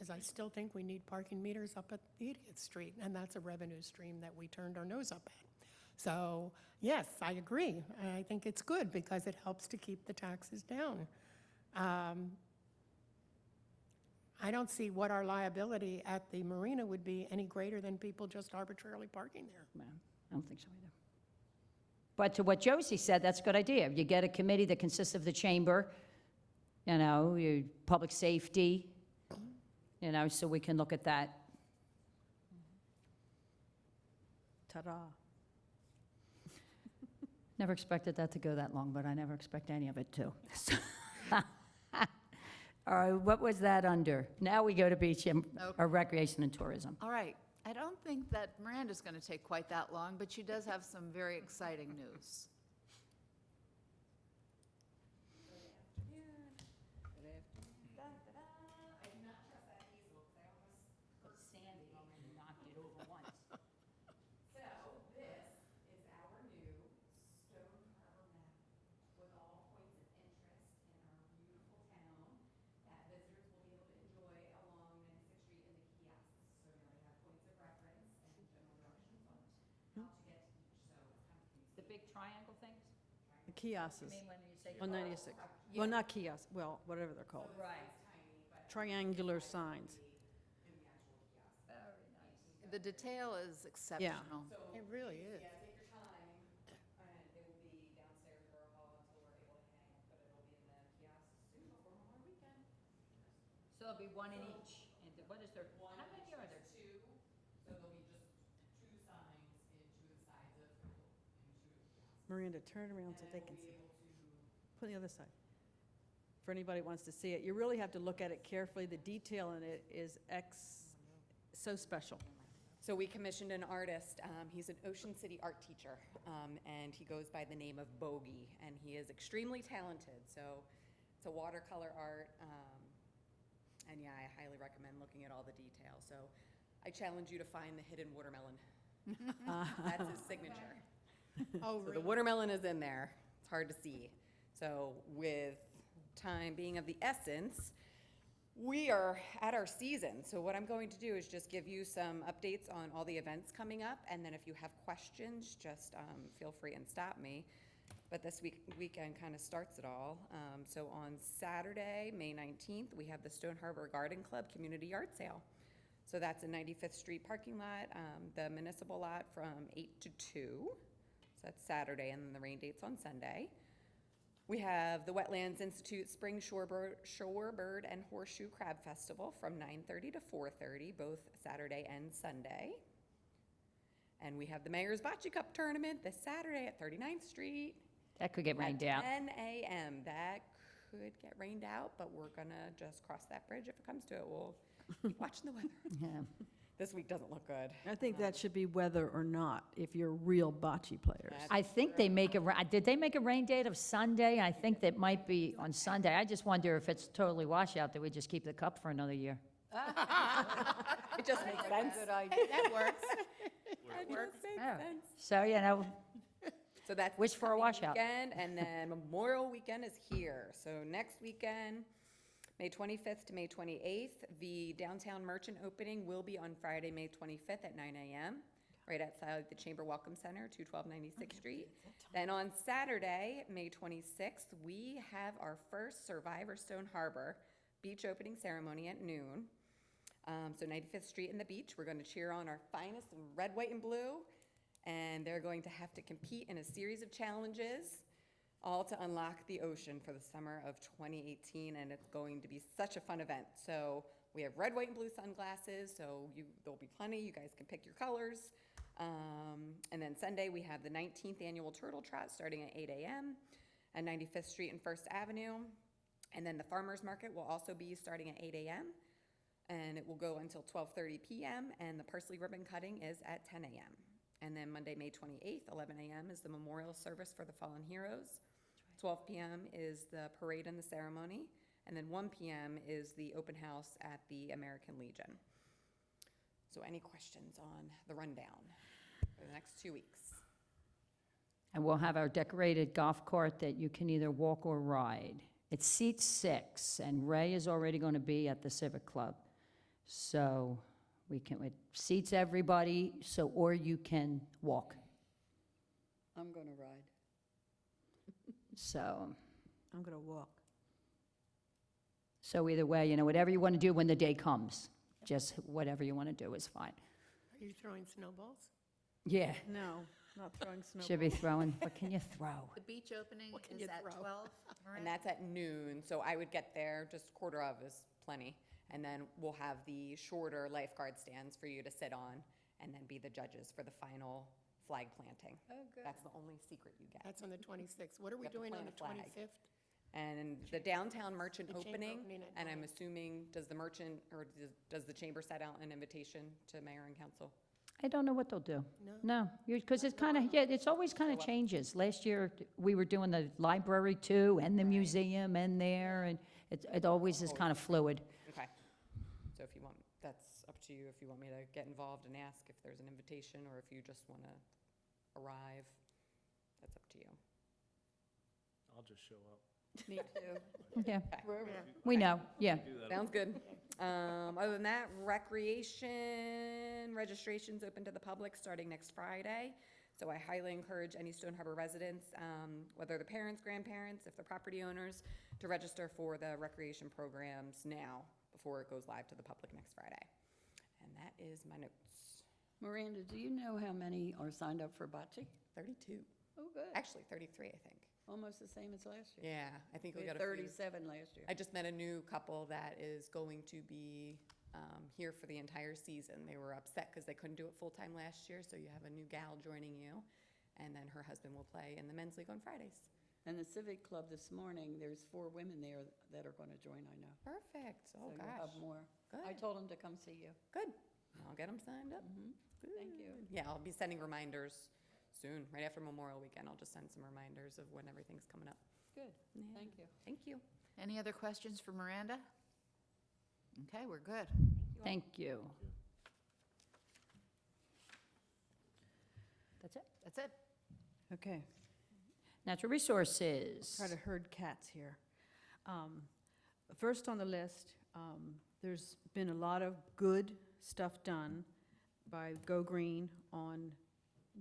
as I still think we need parking meters up at 80th Street, and that's a revenue stream that we turned our nose up at. So, yes, I agree. I think it's good because it helps to keep the taxes down. I don't see what our liability at the marina would be any greater than people just arbitrarily parking there. No, I don't think so either. But to what Josie said, that's a good idea. You get a committee that consists of the chamber, you know, public safety, you know, so we can look at that. Ta-da. Never expected that to go that long, but I never expect any of it to. All right, what was that under? Now we go to beach and, or recreation and tourism. All right, I don't think that Miranda's going to take quite that long, but she does have some very exciting news. The big triangle things? The kiosks when you say on 96. Well, not kiosks, well, whatever they're called. Right. Triangular signs. The detail is exceptional. It really is. So there'll be one in each. And what is there, how many are there? Miranda, turn it around so they can see. Put it on the other side. For anybody who wants to see it, you really have to look at it carefully. The detail in it is so special. So we commissioned an artist. He's an Ocean City art teacher, and he goes by the name of Bogey, and he is extremely talented. So it's a watercolor art, and yeah, I highly recommend looking at all the details. So I challenge you to find the hidden watermelon. That's his signature. Oh, So the really? watermelon is in there. It's hard to see. So with time being of the essence, we are at our season. So what I'm going to do is just give you some updates on all the events coming up, and then if you have questions, just feel free and stop me. But this weekend kind of starts it all. So on Saturday, May 19th, we have the Stone Harbor Garden Club Community Yard Sale. So that's in 95th Street parking lot, the municipal lot from 8 to 2. So that's Saturday, and then the rain date's on Sunday. We have the Wetlands Institute Spring Shorebird and Horseshoe Crab Festival from 9:30 to 4:30, both Saturday and Sunday. And we have the Mayor's Bocce Cup Tournament this Saturday at 39th Street. That could get rained out. At 10 a.m. That could get rained out, but we're gonna just cross that bridge if it comes to it. We'll keep watching the weather. Yeah. This week doesn't look good. I think that should be whether or not, if you're real bocce players. I think they make did they make a rain date of Sunday? I think that might be on Sunday. I just wonder if it's totally washout, that we just keep the cup for another year. It just makes sense. That works. It just makes Yeah. sense. So, you know, So that's Wish for a coming washout. weekend, and then Memorial Weekend is here. So next weekend, May 25th to May 28th, the downtown merchant opening will be on Friday, May 25th at 9 a.m., right outside the Chamber Welcome Center, 212 96th Street. Then on Saturday, May 26th, we have our first Survivor Stone Harbor beach opening ceremony at noon. So 95th Street and the beach, we're going to cheer on our finest in red, white, and blue. And they're going to have to compete in a series of challenges, all to unlock the ocean for the summer of 2018, and it's going to be such a fun event. So we have red, white, and blue sunglasses, so there'll be plenty. You guys can pick your colors. And then Sunday, we have the 19th Annual Turtle Trot starting at 8 a.m. at 95th Street and First Avenue. And then the Farmers Market will also be starting at 8 a.m., and it will go until 12:30 p.m., and the parsley ribbon cutting is at 10 a.m. And then Monday, May 28th, 11 a.m. is the memorial service for the fallen heroes. 12 p.m. is the parade and the ceremony. And then 1 p.m. is the open house at the American Legion. So any questions on the rundown for the next 2 weeks? And we'll have our decorated golf cart that you can either walk or ride. It seats 6, and Ray is already going to be at the Civic Club. So it seats everybody, or you can walk. I'm going to ride. So, I'm going to walk. so either way, whatever you want to do when the day comes, just whatever you want to do is fine. Are you throwing snowballs? Yeah, No, not throwing snowballs. should be throwing, what can you throw? The beach opening What can is you at throw? 12, And that's at noon, so I would get there, just quarter of is plenty. And then we'll have the shorter lifeguard stands for you to sit on, and then be the judges for the final flag planting. Oh, good. That's the only secret you get. That's on the 26th. What are we have to doing on plant the a flag. 25th? And the downtown merchant The chamber opening, opening at and I'm 9. assuming, does the merchant, or does the chamber set out an invitation to mayor and council? I don't know what they'll do. No? No, because it's kind of, it's always kind of changes. Last year, we were doing the library too, and the museum, and there, and it always is kind of fluid. Okay. So if you want, that's up to you, if you want me to get involved and ask if there's an invitation, or if you just want to arrive, that's up to you. I'll just show up. Me too. Yeah, Okay. we know, yeah. Do that. Sounds good. Other than that, recreation registration's open to the public starting next Friday. So I highly encourage any Stone Harbor residents, whether the parents, grandparents, if they're property owners, to register for the recreation programs now before it goes live to the public next Friday. And that is my notes. Miranda, do you know how many are signed up for bocce? 32. Oh, good. Actually, 33, I think. Almost the same as last year. Yeah, I think we We got had a few. 37 last year. I just met a new couple that is going to be here for the entire season. They were upset because they couldn't do it full-time last year, so you have a new gal joining you. And then her husband will play in the men's league on Fridays. And the Civic Club this morning, there's 4 women there that are going to join, I know. Perfect. So Oh, you'll gosh. have more. Good. I told them to come see you. Good. I'll get them signed up. Thank you. Yeah, I'll be sending reminders soon. Right after Memorial Weekend, I'll just send some reminders of when everything's coming up. Good, Yeah. thank you. Thank you. Any other questions for Miranda? Okay, we're good. Thank you. That's it. That's it. Okay. Natural resources. Try to herd cats here. First on the list, there's been a lot of good stuff done by Go Green on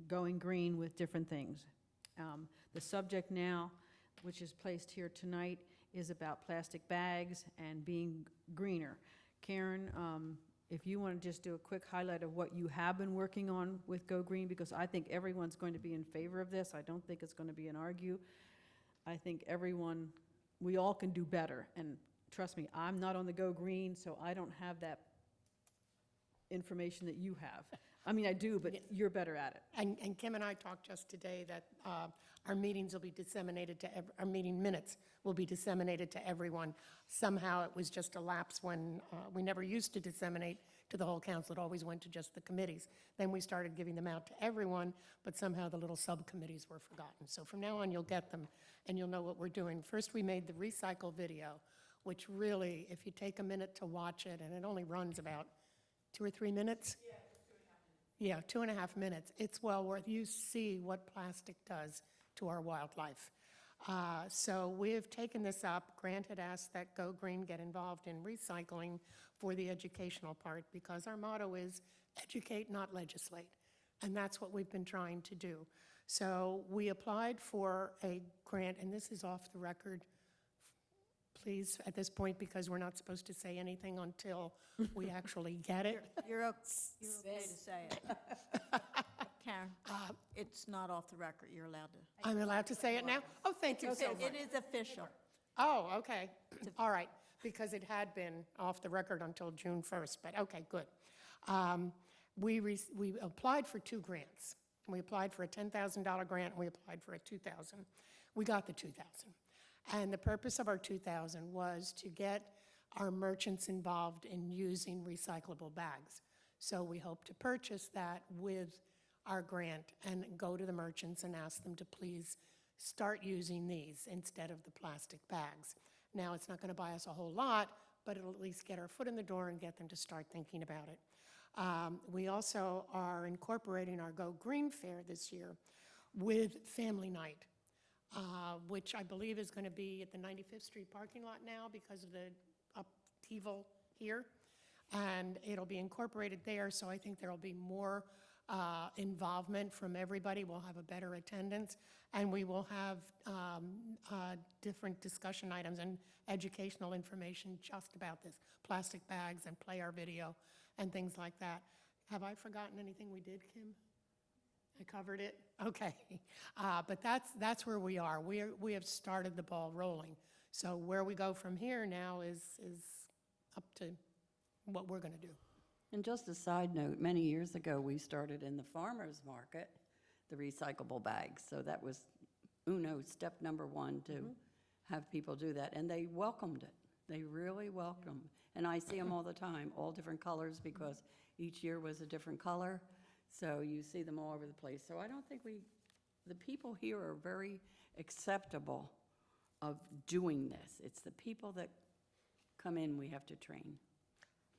going green with different things. The subject now, which is placed here tonight, is about plastic bags and being greener. Karen, if you want to just do a quick highlight of what you have been working on with Go Green, because I think everyone's going to be in favor of this. I don't think it's going to be an argue. I think we all can do better. And trust me, I'm not on the Go Green, so I don't have that information that you have. I mean, I do, but you're better at it. And Kim and I talked just today that our meetings will be disseminated to, our meeting minutes will be disseminated to everyone. Somehow it was just a lapse when we never used to disseminate to the whole council. It always went to just the committees. Then we started giving them out to everyone, but somehow the little subcommittees were forgotten. So from now on, you'll get them and you'll know what we're doing. First, we made the recycle video, which really, if you take a minute to watch it, and it only runs about 2 or 3 minutes. Yeah, 2.5 minutes. It's well worth, you see what plastic does to our wildlife. So we have taken this up. Grant had asked that Go Green get involved in recycling for the educational part, because our motto is educate, not legislate. And that's what we've been trying to do. So we applied for a grant, and this is off the record, please, at this point, because we're not supposed to say anything until we actually get it. You're okay to say it. Karen, it's not off the record, you're allowed to. I'm allowed to say it now? Oh, thank you so much. It is official. Oh, okay. All right, because it had been off the record until June 1st, but okay, good. We applied for 2 grants. We applied for a $10,000 grant, and we applied for a $2,000. We got the $2,000. And the purpose of our $2,000 was to get our merchants involved in using recyclable bags. So we hope to purchase that with our grant and go to the merchants and ask them to please start using these instead of the plastic bags. Now, it's not going to buy us a whole lot, but it'll at least get our foot in the door and get them to start thinking about it. We also are incorporating our Go Green Fair this year with Family Night, which I believe is going to be at the 95th Street parking lot now because of the upheaval here. And it'll be incorporated there, so I think there'll be more involvement from everybody. We'll have a better attendance, and we will have different discussion items and educational information just about this, plastic bags and play our video and things like that. Have I forgotten anything we did, Kim? I covered it? Okay. But that's where we are. We have started the ball rolling. So where we go from here now is up to what we're going to do. And just a side note, many years ago, we started in the farmer's market, the recyclable bags. So that was, step number one to have people do that. And they welcomed it. They really welcomed. And I see them all the time, all different colors, because each year was a different color. So you see them all over the place. So I don't think the people here are very acceptable of doing this. It's the people that come in we have to train.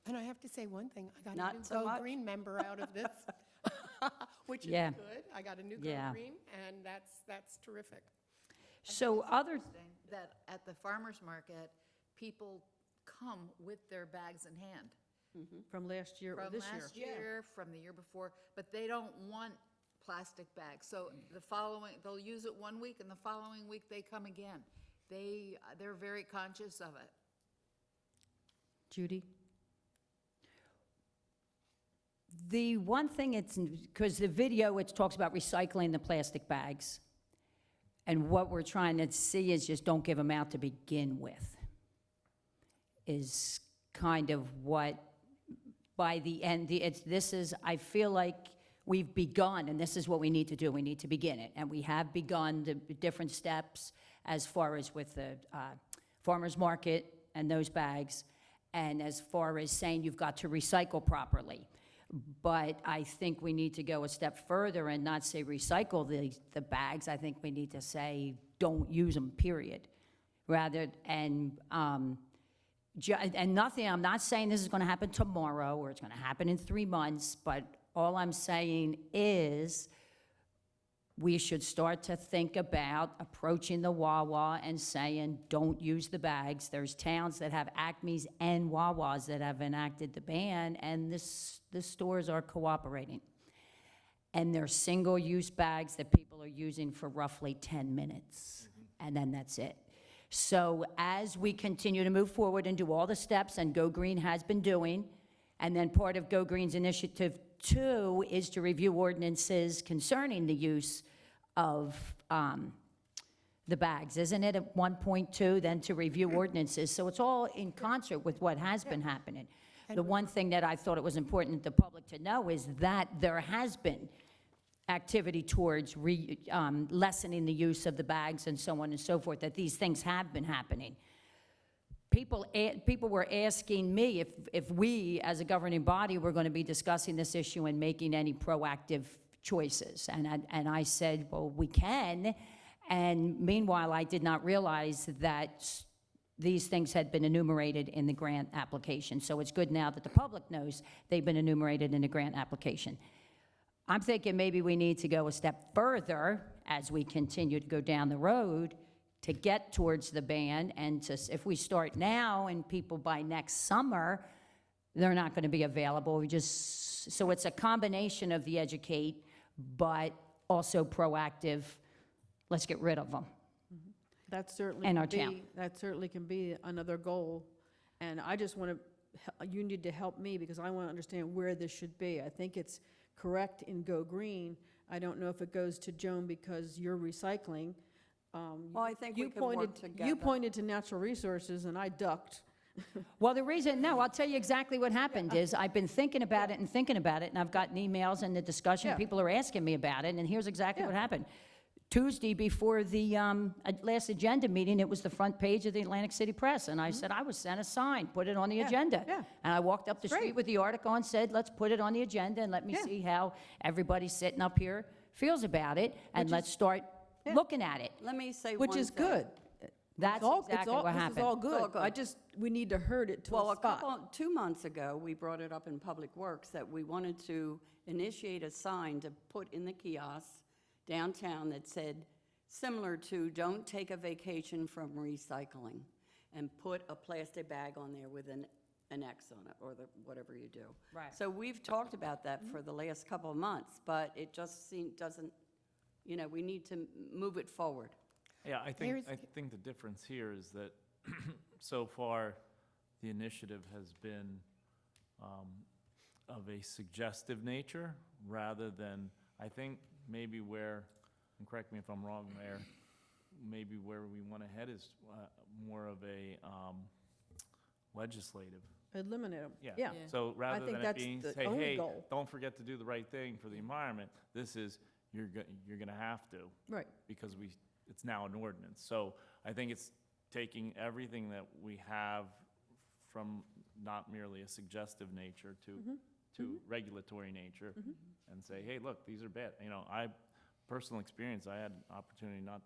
And I have to say one thing, I got Not a new so Go much. Green member out of this, which is Yeah. good. I got a new Go Yeah. Green, and that's terrific. So other, Interesting that at the farmer's market, people come with their bags in hand. From last year or From this year. last year, from the year before, but they don't want plastic bags. So the following, they'll use it one week, and the following week they come again. They're very conscious of it. Judy? the one thing it's, because the video, it talks about recycling the plastic bags. And what we're trying to see is just don't give them out to begin with, is kind of what, by the end, I feel like we've begun, and this is what we need to do. We need to begin it. And we have begun the different steps as far as with the farmer's market and those bags, and as far as saying you've got to recycle properly. But I think we need to go a step further and not say recycle the bags. I think we need to say don't use them, period. Rather, and nothing, I'm not saying this is going to happen tomorrow or it's going to happen in 3 months, but all I'm saying is we should start to think about approaching the Wawa and saying, don't use the bags. There's towns that have Acme's and Wawas that have enacted the ban, and the stores are cooperating. And they're single-use bags that people are using for roughly 10 minutes, and then that's it. So as we continue to move forward and do all the steps, and Go Green has been doing, and then part of Go Green's initiative 2 is to review ordinances concerning the use of the bags. Isn't it at 1.2, then to review ordinances? So it's all in concert with what has been happening. The one thing that I thought it was important the public to know is that there has been activity towards lessening the use of the bags and so on and so forth, that these things have been happening. People were asking me if we, as a governing body, were going to be discussing this issue and making any proactive choices. And I said, well, we can. And meanwhile, I did not realize that these things had been enumerated in the grant application. So it's good now that the public knows they've been enumerated in the grant application. I'm thinking maybe we need to go a step further as we continue to go down the road to get towards the ban, and if we start now and people by next summer, they're not going to be available. So it's a combination of the educate, but also proactive, let's get rid of them. That certainly And can our town. be, that certainly can be another goal. And I just want to, you need to help me because I want to understand where this should be. I think it's correct in Go Green. I don't know if it goes to Joan because you're recycling. Well, I think we can work together. You pointed to natural resources and I ducked. Well, the reason, no, I'll tell you exactly what happened is I've been thinking about it, and I've gotten emails and the discussion, Yeah. people are asking me about it, and here's exactly Yeah. what happened. Tuesday before the last agenda meeting, it was the front page of the Atlantic City Press, and I said I was sent a sign, put it on the agenda. yeah. And I walked up the It's great. street with the article and said, let's put it on the agenda and let me Yeah. see how everybody sitting up here feels about it, and let's start looking at it. Let me say one Which thing. is good. That's exactly what This is happened. all It's all good. I good. just, we need to herd it to Well, a spot. 2 months ago, we brought it up in Public Works that we wanted to initiate a sign to put in the kiosks downtown that said, similar to, don't take a vacation from recycling, and put a plastic bag on there with an X on it, or whatever you do. Right. So we've talked about that for the last couple of months, but it just doesn't, we need to move it forward. Yeah, I Here's- think the difference here is that so far, the initiative has been of a suggestive nature rather than, I think maybe where, and correct me if I'm wrong, Mayor, maybe where we want to head is more of a legislative. Eliminate them. Yeah. So rather think than it that's being, the say, only hey, goal. don't forget to do the right thing for the environment, this is, you're going to have to. Right. Because it's now an ordinance. So I think it's taking everything that we have from not merely a suggestive nature to regulatory nature and say, hey, look, these are bad. Personal experience, I had an opportunity not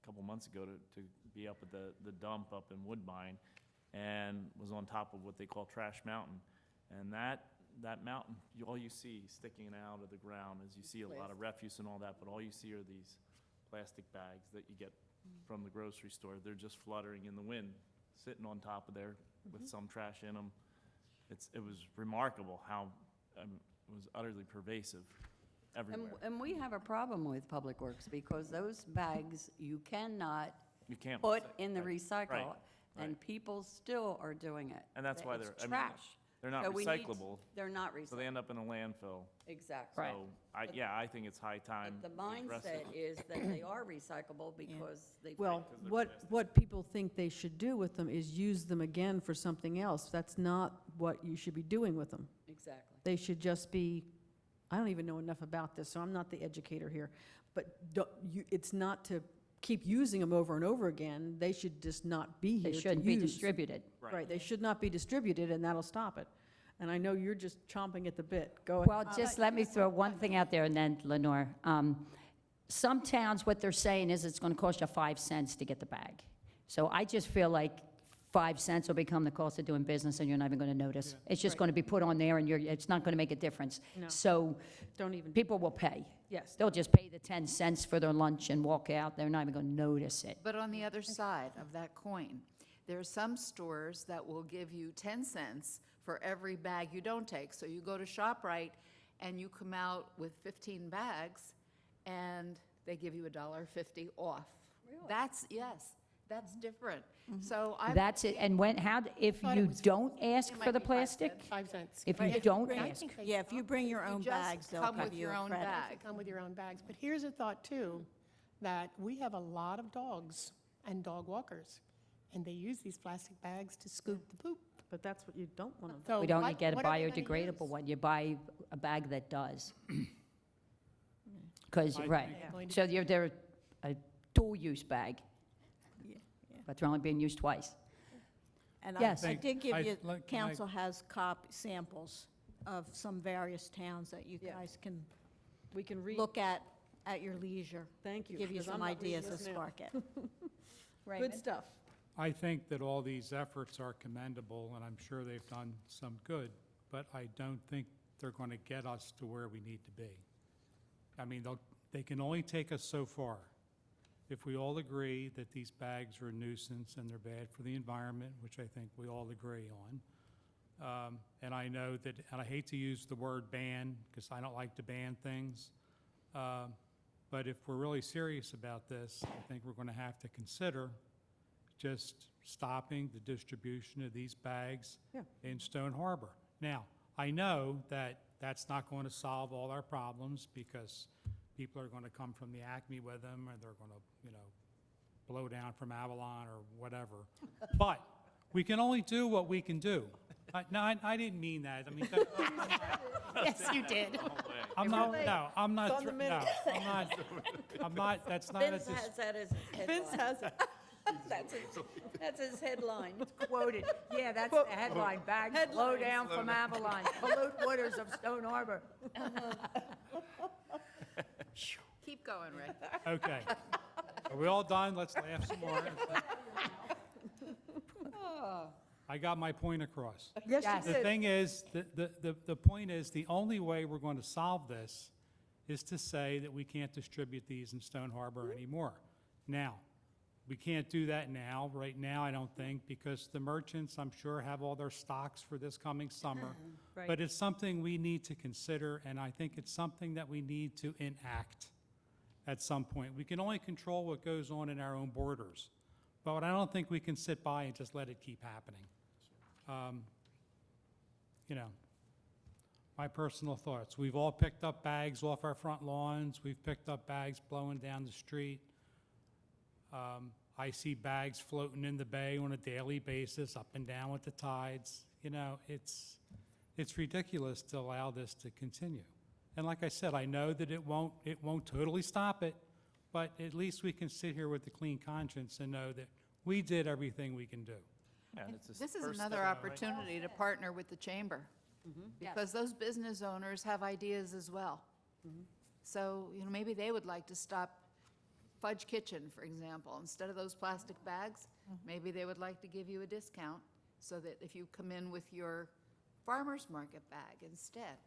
a couple months ago to be up at the dump up in Woodbine and was on top of what they call Trash Mountain. And that mountain, all you see sticking out of the ground is you see a lot of refuse and all that, but all you see are these plastic bags that you get from the grocery store. They're just fluttering in the wind, sitting on top of there with some trash in them. It was remarkable how it was utterly pervasive everywhere. And we have a problem with Public Works, because those bags, you cannot You can't put recycle, in the right, recycle, right, and people still are doing it. And that's why It's they're, trash. they're not So we need- recyclable, They're not so they recyclable, end up in a landfill. exactly. Right. So, I think it's high time But the to address it. mindset is that they are recyclable because they. Well, they're what people think they should do with them is use them again for something else. That's not what you should be doing with them. Exactly. They should just be, I don't even know enough about this, so I'm not the educator here, but it's not to keep using them over and over again. They should just not be here They to shouldn't be use. distributed. Right, they should not be distributed, and that'll stop it. And I know you're just chomping at the bit. Go ahead. Well, just let me throw one thing out there, and then Lenore. Some towns, what they're saying is it's going to cost you 5 cents to get the bag. So I just feel like 5 cents will become the cost of doing business, and you're not even going to notice. It's just going to be put on there, and it's not going to make a difference. No. So Don't even, people will pay. yes. They'll just pay the 10 cents for their lunch and walk out. They're not even going to notice it. But on the other side of that coin, there are some stores that will give you 10 cents for every bag you don't take. So you go to ShopRite and you come out with 15 bags and they give you $1.50 off. That's, yes, that's different. So I. That's it. And if Thought it you was- don't ask It for might the be 5 plastic, cents. 5 cents. if But you don't bring- I ask, think they Yeah, if you bring your You own just bags, they'll come give with you your a own credit. bag. Come with your own bags. But here's a thought, too, that we have a lot of dogs and dog walkers, and they use these plastic bags to scoop the poop. But that's what you don't want to. So we don't what- get a what are they gonna biodegradable use? one. You buy a bag that does. Because, I right, think- Going to- so they're a dual-use bag, but they're only being used twice. And Yes. I did give you, Like- council has samples of some various towns that you Yeah. guys can We can read, look at your leisure. thank you. Give you 'cause I'm some not reading ideas to this now. spark it. Good stuff. I think that all these efforts are commendable, and I'm sure they've done some good, but I don't think they're going to get us to where we need to be. I mean, they can only take us so far. If we all agree that these bags are a nuisance and they're bad for the environment, which I think we all agree on, and I know that, and I hate to use the word ban, because I don't like to ban things, but if we're really serious about this, I think we're going to have to consider just stopping the distribution of these bags Yeah. in Stone Harbor. Now, I know that that's not going to solve all our problems, because people are going to come from the Acme with them, or they're going to, blow down from Avalon or whatever. But we can only do what we can do. I didn't mean that. I mean, Yes, you did. I'm not, no, I'm not, no, I'm not, that's not, Vince has that as his headline. Vince has it. That's his headline. Quoted. Yeah, that's the headline. Bags blow down from avalanche, pollute waters of Stone Harbor. Keep going, Ray. okay. Are we all done? Let's laugh some more. I got my point across. Yes, Yes. you The did. thing is, the point is, the only way we're going to solve this is to say that we can't distribute these in Stone Harbor anymore. Now, we can't do that now, right now, I don't think, because the merchants, I'm sure, have all their stocks for this coming summer. Right. But it's something we need to consider, and I think it's something that we need to enact at some point. We can only control what goes on in our own borders, but I don't think we can sit by and just let it keep happening. You know, my personal thoughts. We've all picked up bags off our front lawns. We've picked up bags blowing down the street. I see bags floating in the bay on a daily basis, up and down with the tides. You know, it's ridiculous to allow this to continue. And like I said, I know that it won't totally stop it, but at least we can sit here with a clean conscience and know that we did everything we can do. Yeah, and it's a This is first another step in the right opportunity to partner with the chamber, because those business owners have ideas as well. So, maybe they would like to stop Fudge Kitchen, for example. Instead of those plastic bags, maybe they would like to give you a discount so that if you come in with your farmer's market bag instead.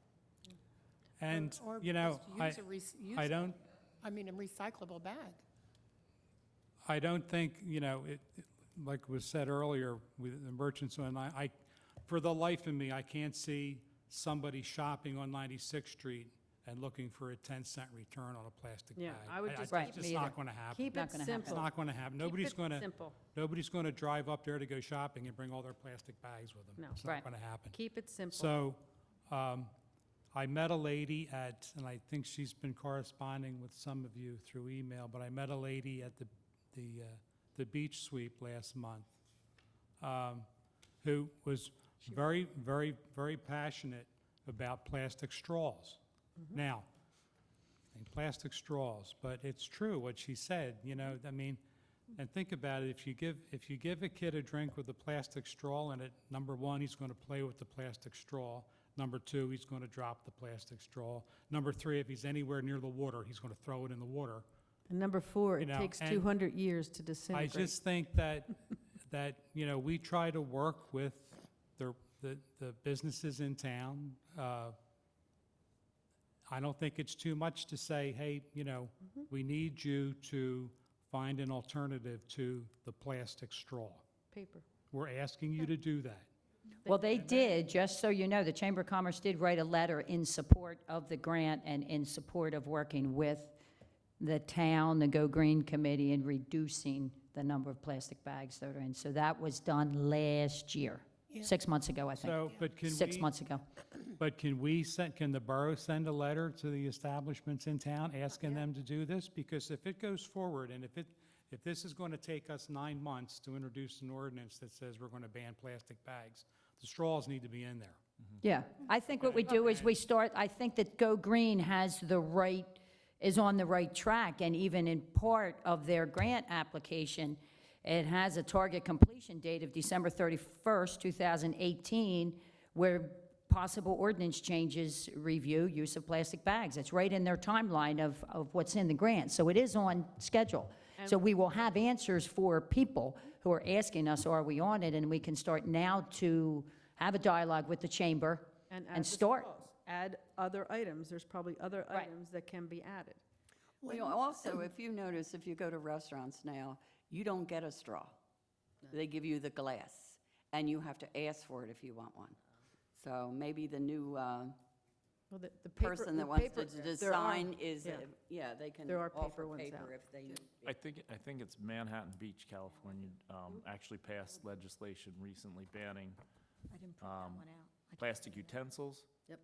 And, Or you know, just use I a don't, I mean, a recyclable bag. I don't think, you know, like was said earlier with the merchants, and for the life of me, I can't see somebody shopping on 96th Street and looking for a 10-cent return on a plastic bag. Yeah, I would just Right, It's me just either. not going to happen. Keep Not it gonna happen. It's simple. not going to happen. Simple. Nobody's going to drive up there to go shopping and bring all their plastic bags with them. No. It's Right. not going to happen. Keep it simple. So, I met a lady and I think she's been corresponding with some of you through email, but I met a lady at the beach sweep last month, who was very, very, very passionate about plastic straws. Now, plastic straws, but it's true what she said, you know, I mean, and think about it, if you give a kid a drink with a plastic straw in it, number one, he's going to play with the plastic straw. Number two, he's going to drop the plastic straw. Number three, if he's anywhere near the water, he's going to throw it in the water. And number 4, You it know, takes and 200 years to I disintegrate. just think that, you know, we try to work with the businesses in town. I don't think it's too much to say, hey, you know, we need you to find an alternative to the plastic straw. Paper. We're asking you to do that. Well, they did, just so you know, the Chamber of Commerce did write a letter in support of the grant and in support of working with the town, the Go Green Committee, in reducing the number of plastic bags that are in. So that was done last year, 6 months ago, I think. So, but can 6 we, months ago. but can the borough send a letter to the establishments in town asking them to do this? Because if it goes forward and if this is going to take us 9 months to introduce an ordinance that says we're going to ban plastic bags, the straws need to be in there. Yeah, I think what we do is I think that Go Green is on the right track, and even in part of their grant application, it has a target completion date of December 31st, 2018, where possible ordinance changes review use of plastic bags. It's right in their timeline of what's in the grant, so it is on schedule. So we will have answers for people who are asking us, are we on it? And we can start now to have a dialogue with the chamber add and the start. straws. Add other items. There's probably other Right. items that can be added. You know, also, if you notice, if you go to restaurants now, you don't get a straw. They give you the glass, and you have to ask for it if you want one. So maybe the new Well, the paper, person the that wants paper- to there are- design is, yeah. they can There are offer paper ones paper out. if they need. I think it's Manhattan Beach, California, actually passed legislation recently banning I didn't plastic utensils. Yep.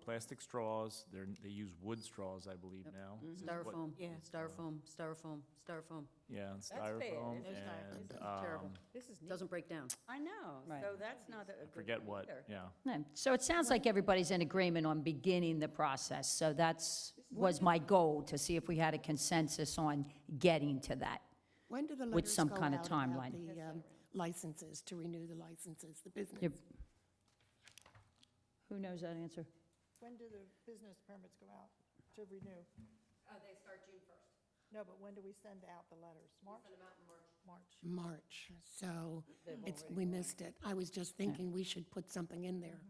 Plastic straws, they use wood straws, I believe, now. is what- Styrofoam, Yeah. styrofoam. Yeah, and That's bad. styrofoam, Those and, Terrible. This is doesn't break down. I know, Right. so that's not a I good forget thing what, either. yeah. Yeah, so it sounds like everybody's in agreement on beginning the process, so was my goal, to see if we had a consensus on getting to that. When do the With letters some go kind of out about timeline. the licenses, to renew the licenses, the business? Yep. Who knows that answer? When do the business permits go out to renew? They start June 1st. No, but when do we send out the letters? March? Send them out in March. March. March, so we missed it. I was just thinking we should put something in there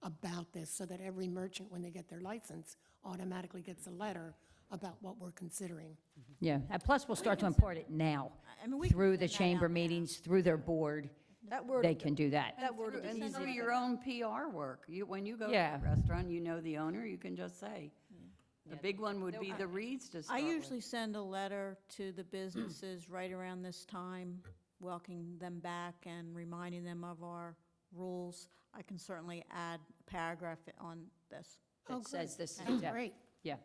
about this, so that every merchant, when they get their license, automatically gets a letter about what we're considering. Yeah, and plus we'll start to import it now, I mean, we through the chamber meetings, through their board, That word. they can do that. That word would be And easy. through your own PR work, when you go to Yeah. a restaurant, you know the owner, you can just say. The big one would be the Reeds to I start with. usually send a letter to the businesses right around this time, welcoming them back and reminding them of our rules. I can certainly add a paragraph on this. Oh, That says good. this is, Oh, yeah, great. yeah.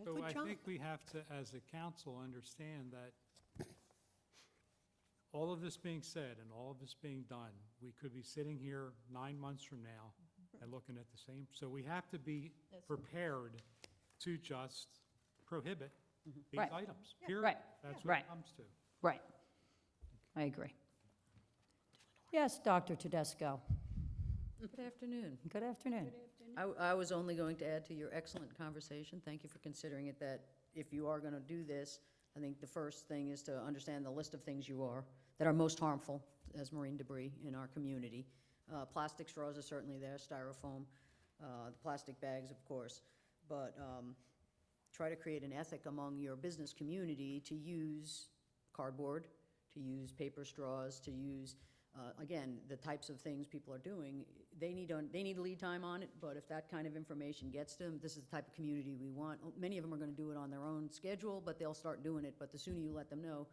So Good I job. think we have to, as a council, understand that all of this being said and all of this being done, we could be sitting here 9 months from now and looking at the same, so we have to be prepared to just prohibit these Right. items, period. Right. That's what Right. it comes to. Right. I agree. Yes, Dr. Tedesco. Good afternoon. Good afternoon. I was only going to add to your excellent conversation. Thank you for considering it, that if you are going to do this, I think the first thing is to understand the list of things that are most harmful as marine debris in our community. Plastic straws are certainly there, styrofoam, the plastic bags, of course. But try to create an ethic among your business community to use cardboard, to use paper straws, to use, again, the types of things people are doing. They need lead time on it, but if that kind of information gets to them, this is the type of community we want. Many of them are going to do it on their own schedule, but they'll start doing it. But the sooner you let them know,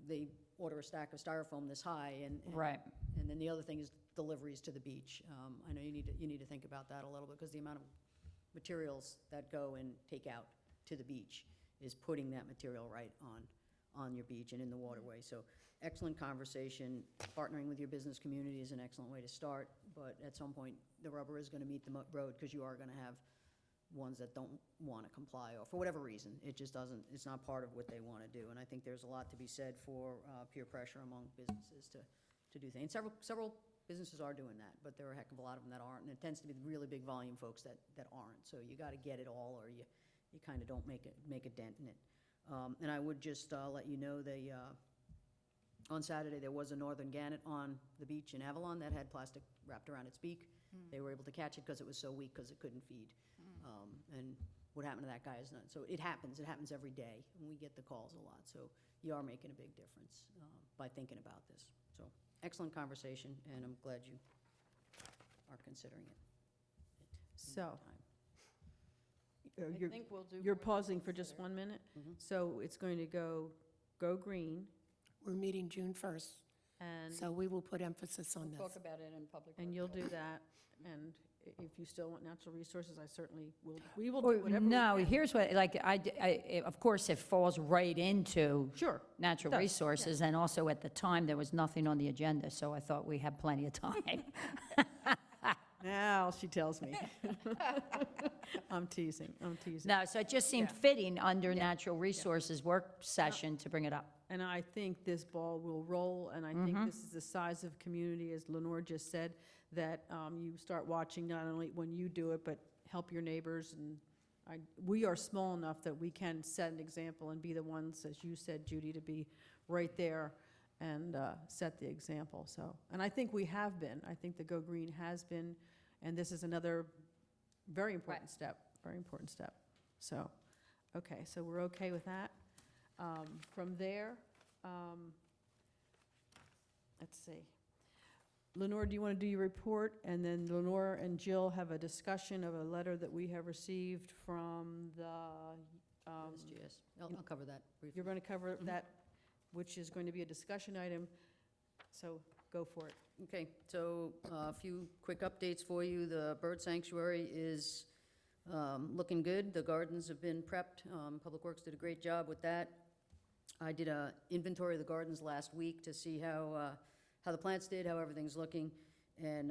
they order a stack of styrofoam this high, and Right. and then the other thing is deliveries to the beach. I know you need to think about that a little bit, because the amount of materials that go and take out to the beach is putting that material right on your beach and in the waterway. So excellent conversation. Partnering with your business community is an excellent way to start, but at some point, the rubber is going to meet the road, because you are going to have ones that don't want to comply, or for whatever reason, it's not part of what they want to do. And I think there's a lot to be said for peer pressure among businesses to do things. And several businesses are doing that, but there are a heck of a lot of them that aren't, and it tends to be the really big volume folks that aren't. So you got to get it all, or you kind of don't make a dent in it. And I would just let you know, on Saturday, there was a northern gannet on the beach in Avalon that had plastic wrapped around its beak. They were able to catch it because it was so weak, because it couldn't feed. And what happened to that guy is not, so it happens every day, and we get the calls a lot. So you are making a big difference by thinking about this. So excellent conversation, and I'm glad you are considering it. So, I think we'll do. you're more than pausing for just consider. 1 minute? Mm-hmm. So it's going to go green, We're meeting June 1st, and, so we will put emphasis on this. Talk about it in public. and you'll do that. And if you still want natural resources, I certainly will, we will Or, do whatever we no, can. here's what, like, of course, it falls right into Sure. natural Does, yeah. resources, and also at the time, there was nothing on the agenda, so I thought we had plenty of time. Now she tells me. I'm teasing. No, so it just seemed Yeah. fitting under natural resources work session to bring it up. And I think this ball will roll, and I think this is the size of community, as Lenore just said, that you start watching not only when you do it, but help your neighbors. And we are small enough that we can set an example and be the ones, as you said, Judy, to be right there and set the example. So, and I think we have been. I think the Go Green has been, and this is another very important step, very important step. So, okay, so we're okay with that. From there, let's see. Lenore, do you want to do your report? And then Lenore and Jill have a discussion of a letter that we have received from the, SGS. I'll cover that briefly. you're going to cover that, which is going to be a discussion item. So Go for it. Okay, so a few quick updates for you. The bird sanctuary is looking good. The gardens have been prepped. Public Works did a great job with that. I did a inventory of the gardens last week to see how the plants did, how everything's looking. And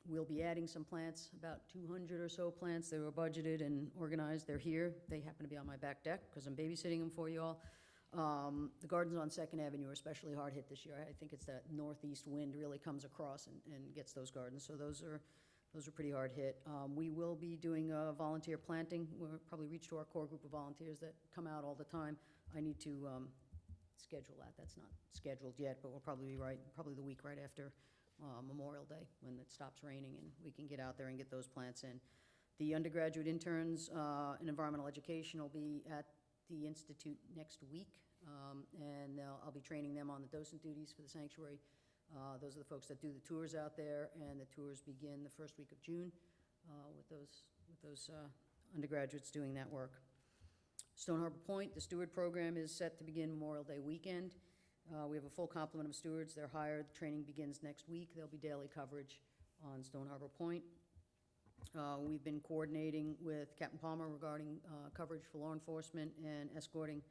we'll be adding some plants, about 200 or so plants. They were budgeted and organized. They're here. They happen to be on my back deck because I'm babysitting them for you all. The gardens on Second Avenue are especially hard hit this year. I think it's that northeast wind really comes across and gets those gardens, so those are pretty hard hit. We will be doing volunteer planting. We'll probably reach to our core group of volunteers that come out all the time. I need to schedule that. That's not scheduled yet, but we'll probably be probably the week right after Memorial Day, when it stops raining and we can get out there and get those plants in. The undergraduate interns in environmental education will be at the Institute next week, and I'll be training them on the docent duties for the sanctuary. Those are the folks that do the tours out there, and the tours begin the first week of June with those undergraduates doing that work. Stone Harbor Point, the steward program is set to begin Memorial Day weekend. We have a full complement of stewards. They're hired. The training begins next week. There'll be daily coverage on Stone Harbor Point. We've been coordinating with Captain Palmer regarding coverage for law enforcement and escorting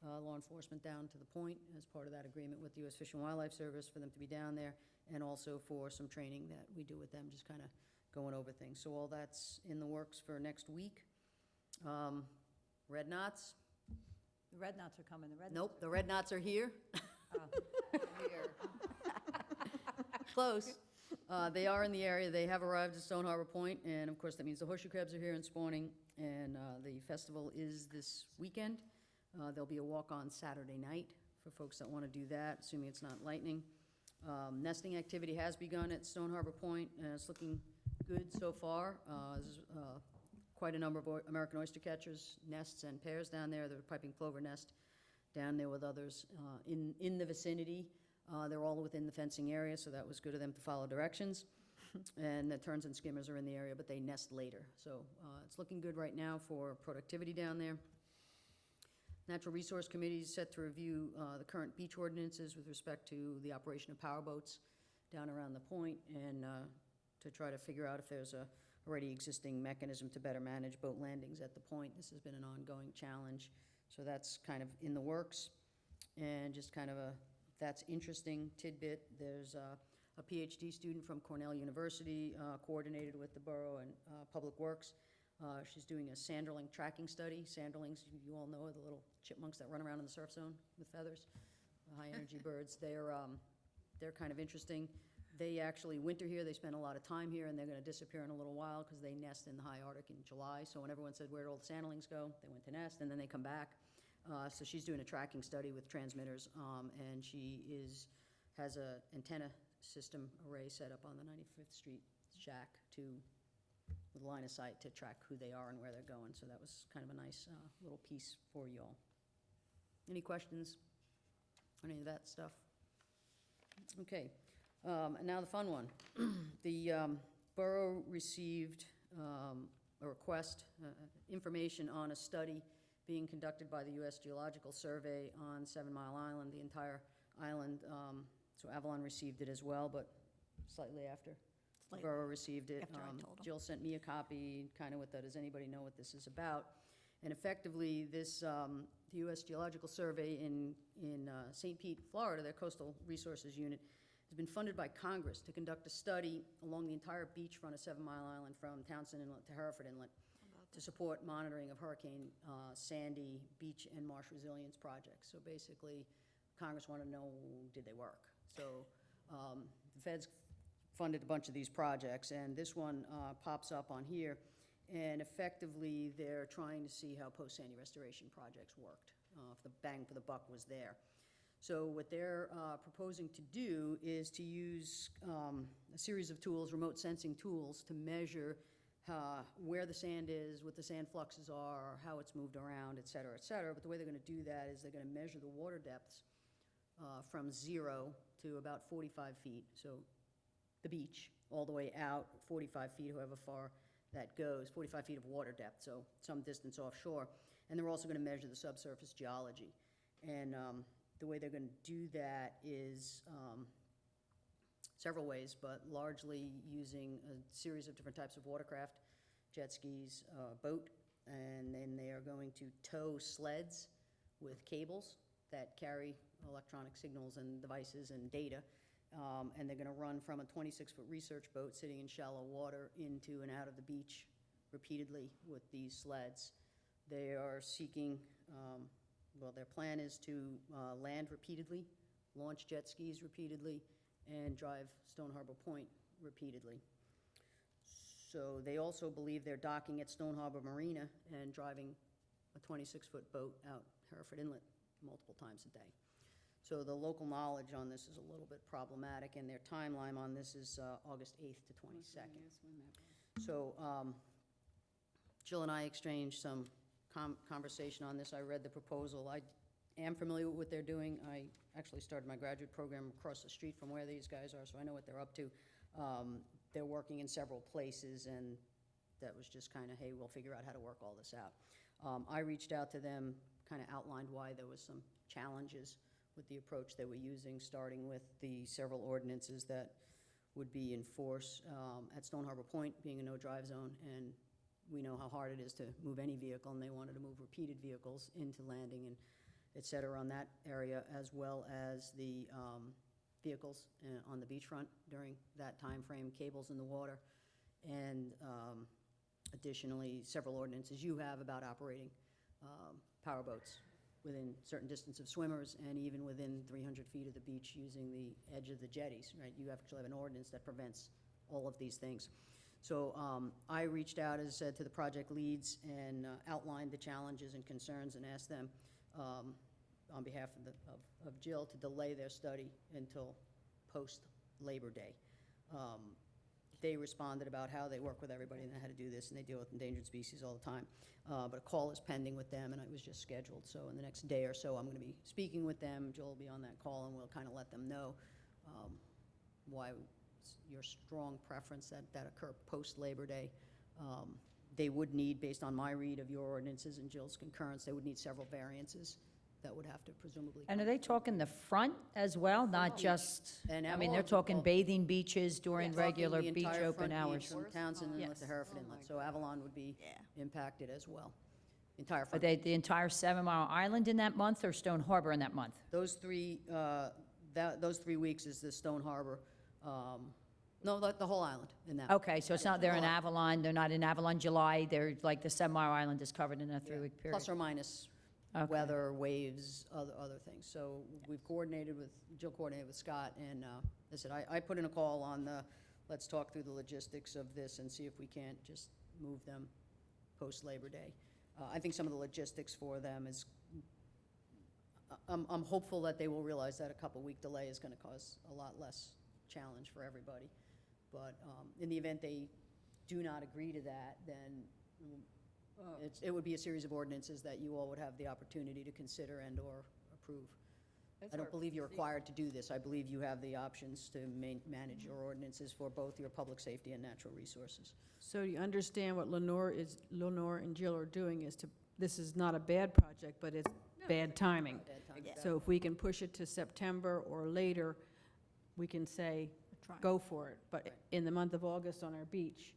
law enforcement down to the point as part of that agreement with the U.S. Fish and Wildlife Service for them to be down there, and also for some training that we do with them, just kind of going over things. So all that's in the works for next week. Red Knots? The red knots are coming, the red. Nope, the Red Knots are here. Here. Close. They are in the area. They have arrived at Stone Harbor Point, and of course, that means the horseshoe crabs are here and spawning, and the festival is this weekend. There'll be a walk on Saturday night for folks that want to do that, assuming it's not lightning. Nesting activity has begun at Stone Harbor Point, and it's looking good so far. There's quite a number of American oyster catchers, nests and pairs down there. There's a piping plover nest down there with others in the vicinity. They're all within the fencing area, so that was good of them to follow directions. And the terns and skimmers are in the area, but they nest later. So it's looking good right now for productivity down there. Natural Resource Committee is set to review the current beach ordinances with respect to the operation of power boats down around the point, and to try to figure out if there's a already existing mechanism to better manage boat landings at the point. This has been an ongoing challenge, so that's kind of in the works. And just kind of that's interesting tidbit, there's a PhD student from Cornell University coordinated with the borough and Public Works. She's doing a sanderling tracking study. Sanderlings, you all know, are the little chipmunks that run around in the surf zone with feathers, high-energy birds. They're kind of interesting. They actually winter here, they spend a lot of time here, and they're going to disappear in a little while because they nest in the high Arctic in July. So when everyone said, where'd all the sanderlings go? They went to nest, and then they come back. So she's doing a tracking study with transmitters, and she has a antenna system array set up on the 95th Street shack with line of sight to track who they are and where they're going. So that was kind of a nice little piece for you all. Any questions on any of that stuff? Okay. And now the fun one. The borough received a request, information on a study being conducted by the U.S. Geological Survey on 7 Mile Island, the entire island. So Avalon received it as well, but slightly after. The borough received it. After I told 'em. Jill sent me a copy, kind of with that, does anybody know what this is about? And effectively, this, the U.S. Geological Survey in St. Pete, Florida, their Coastal Resources Unit, has been funded by Congress to conduct a study along the entire beachfront of 7 Mile Island from Townsend Inlet to Hereford Inlet to support monitoring of Hurricane Sandy beach and marsh resilience projects. So basically, Congress wanted to know, did they work? So the feds funded a bunch of these projects, and this one pops up on here. And effectively, they're trying to see how post-Sandy restoration projects worked, if the bang for the buck was there. So what they're proposing to do is to use a series of tools, remote sensing tools, to measure where the sand is, what the sand fluxes are, how it's moved around, et cetera, et cetera. But the way they're going to do that is they're going to measure the water depths from 0 to about 45 feet. So the beach, all the way out, 45 feet, however far that goes, 45 feet of water depth, so some distance offshore. And they're also going to measure the subsurface geology. And the way they're going to do that is several ways, but largely using a series of different types of watercraft, jet skis, boat, and then they are going to tow sleds with cables that carry electronic signals and devices and data. And they're going to run from a 26-foot research boat sitting in shallow water into and out of the beach repeatedly with these sleds. They are seeking, well, their plan is to land repeatedly, launch jet skis repeatedly, and drive Stone Harbor Point repeatedly. So they also believe they're docking at Stone Harbor Marina and driving a 26-foot boat out Hereford Inlet multiple times a day. So the local knowledge on this is a little bit problematic, and their timeline on this is August 8th to 22nd. So Jill and I exchanged some conversation on this. I read the proposal. I am familiar with what they're doing. I actually started my graduate program across the street from where these guys are, so I know what they're up to. They're working in several places, and that was just kind of, hey, we'll figure out how to work all this out. I reached out to them, kind of outlined why there was some challenges with the approach they were using, starting with the several ordinances that would be in force at Stone Harbor Point, being a no-drive zone, and we know how hard it is to move any vehicle, and they wanted to move repeated vehicles into landing and et cetera on that area, as well as the vehicles on the beachfront during that time frame, cables in the water, and additionally, several ordinances you have about operating powerboats within certain distance of swimmers and even within 300 feet of the beach using the edge of the jetties, right? You actually have an ordinance that prevents all of these things. So I reached out, as I said, to the project leads and outlined the challenges and concerns and asked them on behalf of Jill to delay their study until post-Labor Day. They responded about how they work with everybody and how to do this, and they deal with endangered species all the time. But a call is pending with them, and it was just scheduled. So in the next day or so, I'm going to be speaking with them. Jill will be on that call, and we'll kind of let them know why it's your strong preference that occur post-Labor Day. They would need, based on my read of your ordinances and Jill's concurrence, they would need several variances that would have to presumably. And are they talking the front as well, not just, And I mean, they're talking bathing beaches during Yes. regular The beach entire open front hours? beach From Townsend Inlet Yes. to Hereford Inlet, so Avalon would be impacted as well. Entire Are front. they the entire 7 Mile Island in that month or Stone Harbor in that month? Those three weeks is the Stone Harbor, no, the whole island in that. Okay, so it's not, they're in Whole Avalon, they're not in Avalon July, they're like the 7 Mile Island is covered in a 3-week period? Plus or minus Okay. weather, waves, other things. So we've coordinated with, Jill coordinated with Scott, and I said, I put in a call on let's talk through the logistics of this and see if we can't just move them post-Labor Day. I think some of the logistics for them is, I'm hopeful that they will realize that a couple-week delay is going to cause a lot less challenge for everybody. But in the event they do not agree to that, then it would be a series of ordinances that you all would have the opportunity to consider and/or approve. I don't believe you're required to do this. I believe you have the options to manage your ordinances for both your public safety and natural resources. So you understand what Lenore and Jill are doing is this is not a bad project, but it's bad timing. So if we can push it to September or later, we can say, go for it. But in the month of August on our beach,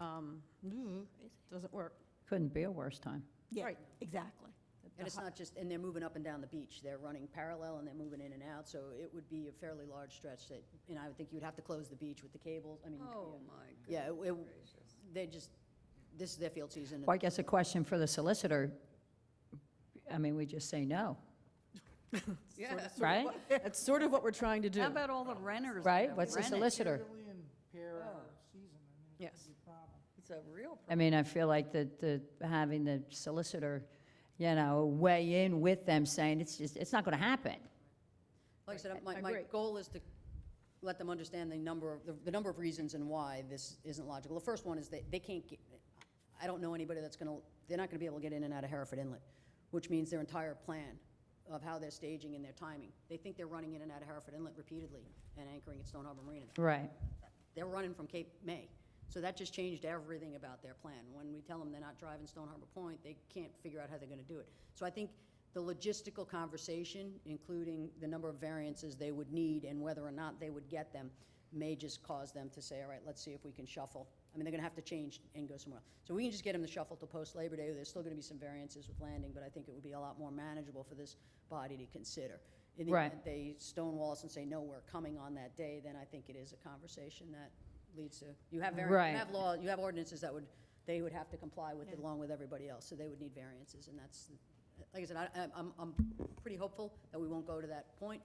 doesn't work. Couldn't be a worse time. Yeah, Right. exactly. And it's not just, and they're moving up and down the beach. They're running parallel and they're moving in and out, so it would be a fairly large stretch that, and I would think you would have to close the beach with the cables. I mean, Oh, my yeah, goodness. they just, this is their field season. Well, I guess a question for the solicitor, I mean, we just say no, Yeah. right? That's sort of what we're trying to do. How about all the renters? Right? that What's the rent it? solicitor? Yes. It's a real I mean, I feel like having the solicitor, weigh in with them saying it's not going to happen. Like I said, my agree. goal is to let them understand the number of reasons and why this isn't logical. The first one is they can't get, I don't know anybody they're not gonna be able to get in and out of Hereford Inlet, which means their entire plan of how they're staging and their timing. They think they're running in and out of Hereford Inlet repeatedly and anchoring at Stone Harbor Marina. Right. They're running from Cape May. So that just changed everything about their plan. When we tell them they're not driving Stone Harbor Point, they can't figure out how they're gonna do it. So I think the logistical conversation, including the number of variances they would need and whether or not they would get them, may just cause them to say, all right, let's see if we can shuffle. I mean, they're gonna have to change and go somewhere else. So we can just get them to shuffle to post-Labor Day. There's still gonna be some variances with landing, but I think it would be a lot more manageable for this body to consider. In the Right. event they stonewall us and say, no, we're coming on that day, then I think it is a conversation that leads to, you have Right. you have ordinances that they would have to comply with along with everybody else, so they would need variances, and that's, like I said, I'm pretty hopeful that we won't go to that point,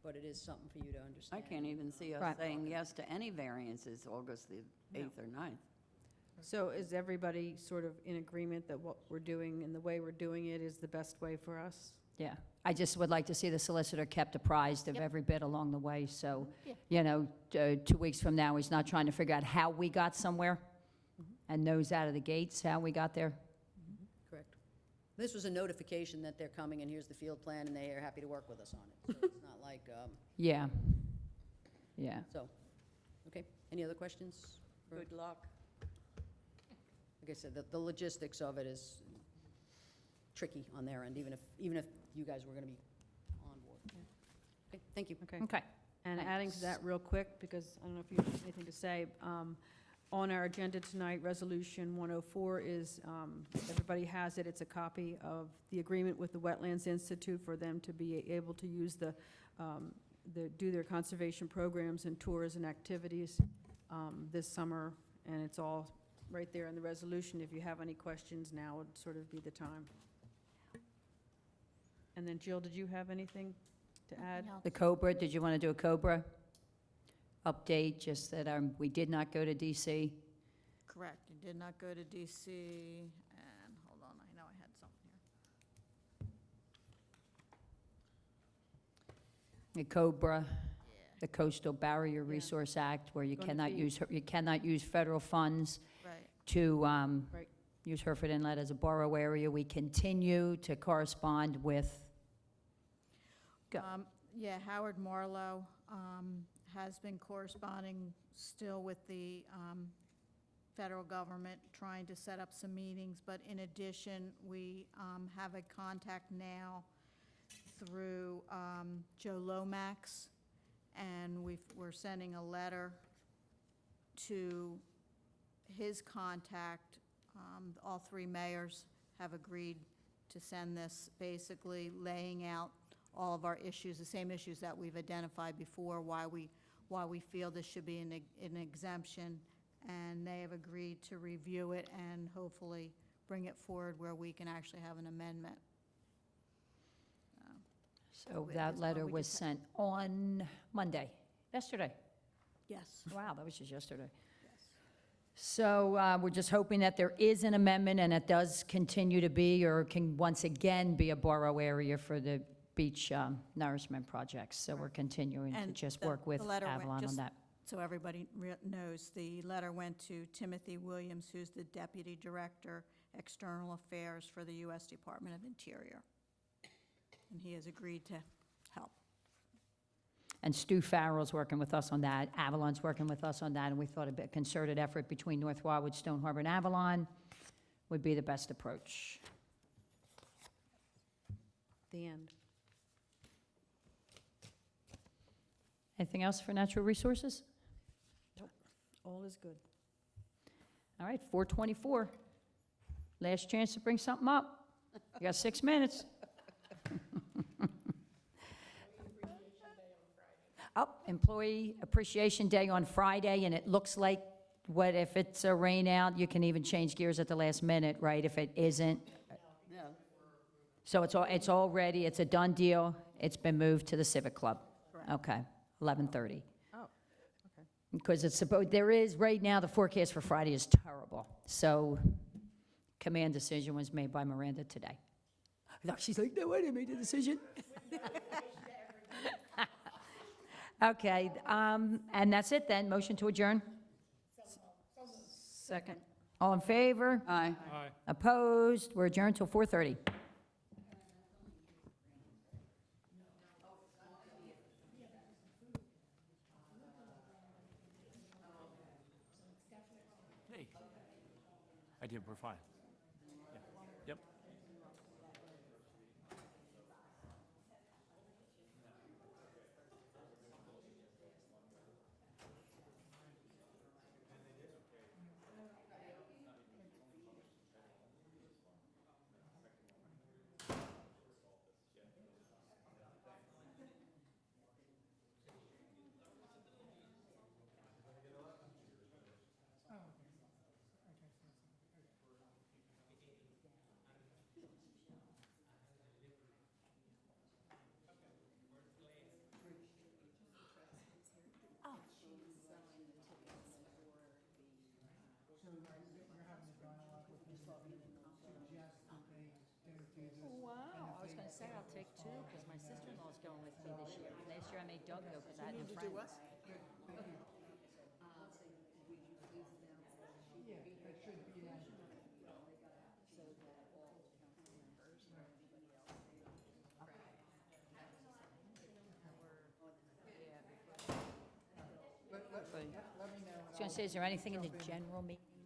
but it is something for you to I understand. can't even see us Right. saying yes to any variances August the 8th or 9th. So is everybody sort of in agreement that what we're doing and the way we're doing it is the best way for us? Yeah, I just would like to see the solicitor kept apprised of every bit along the way, so, Yeah. you know, 2 weeks from now, he's not trying to figure out how we got somewhere and knows out of the gates how we got there. Correct. This was a notification that they're coming, and here's the field plan, and they are happy to work with us on it. So it's not like, Yeah, yeah. so, okay, any other questions? Good luck. Like I said, the logistics of it is tricky on their end, even if you guys were gonna be on board. Okay, thank you. Okay. Okay. And adding to Thanks. that real quick, because I don't know if you have anything to say, on our agenda tonight, Resolution 104 is, everybody has it, it's a copy of the agreement with the Wetlands Institute for them to be able to use do their conservation programs and tours and activities this summer, and it's all right there in the resolution. If you have any questions, now would sort of be the time. And then Jill, did you have anything to add? The Cobra, did you want to do a Cobra update, just that we did not go to DC? Correct, you did not go to DC, and, hold on, I know I had something here. The Cobra, the Coastal Barrier Resource Act, where you Gonna cannot be- you cannot use federal funds Right. to Right. use Hereford Inlet as a borough area. We continue to correspond with, Go. Yeah, Howard Marlowe has been corresponding still with the federal government, trying to set up some meetings, but in addition, we have a contact now through Joe Lomax, and we're sending a letter to his contact. All 3 mayors have agreed to send this, basically laying out all of our issues, the same issues that we've identified before, why we feel this should be an exemption, and they have agreed to review it and hopefully bring it forward where we can actually have an amendment. so It that is letter one we was just sent on Monday, yesterday. Yes. Wow, that was just yesterday. So we're just hoping that there is an amendment and it does continue to be, or can once again be a borough area for the beach nourishment projects. So we're continuing to And just the- work with the letter went Avalon on just- that. So everybody knows, the letter went to Timothy Williams, who's the Deputy Director, External Affairs for the U.S. Department of Interior. And he has agreed to help. And Stu Farrell's working with us on that, Avalon's working with us on that, and we thought a concerted effort between North Wildwood, Stone Harbor, and Avalon would be the best approach. The end. Anything else for natural resources? All is good. All right, 4:24. Last chance to bring something up. You got 6 minutes. Oh, Employee Appreciation Day on Friday, and it looks like, what, if it's a rain out, you can even change gears at the last minute, right? If it isn't. No. So it's all ready, it's a done deal, it's been moved to the Civic Club. Correct. Okay, 11:30. Oh, Because there is, right now, the forecast for Friday is terrible. So command decision was made by Miranda today. She's like, no, I didn't make the decision. Okay, and that's it then. Motion to adjourn? Second. All in favor? Aye. Aye. Opposed? We're adjourned till 4:30. I did, we're fine. Yeah. Yep. Wow, I was gonna say I'll take two, because my sister-in-law's going with me this year. Last year I made Doug go, because I had no friends. I was gonna say, is there anything in the general meeting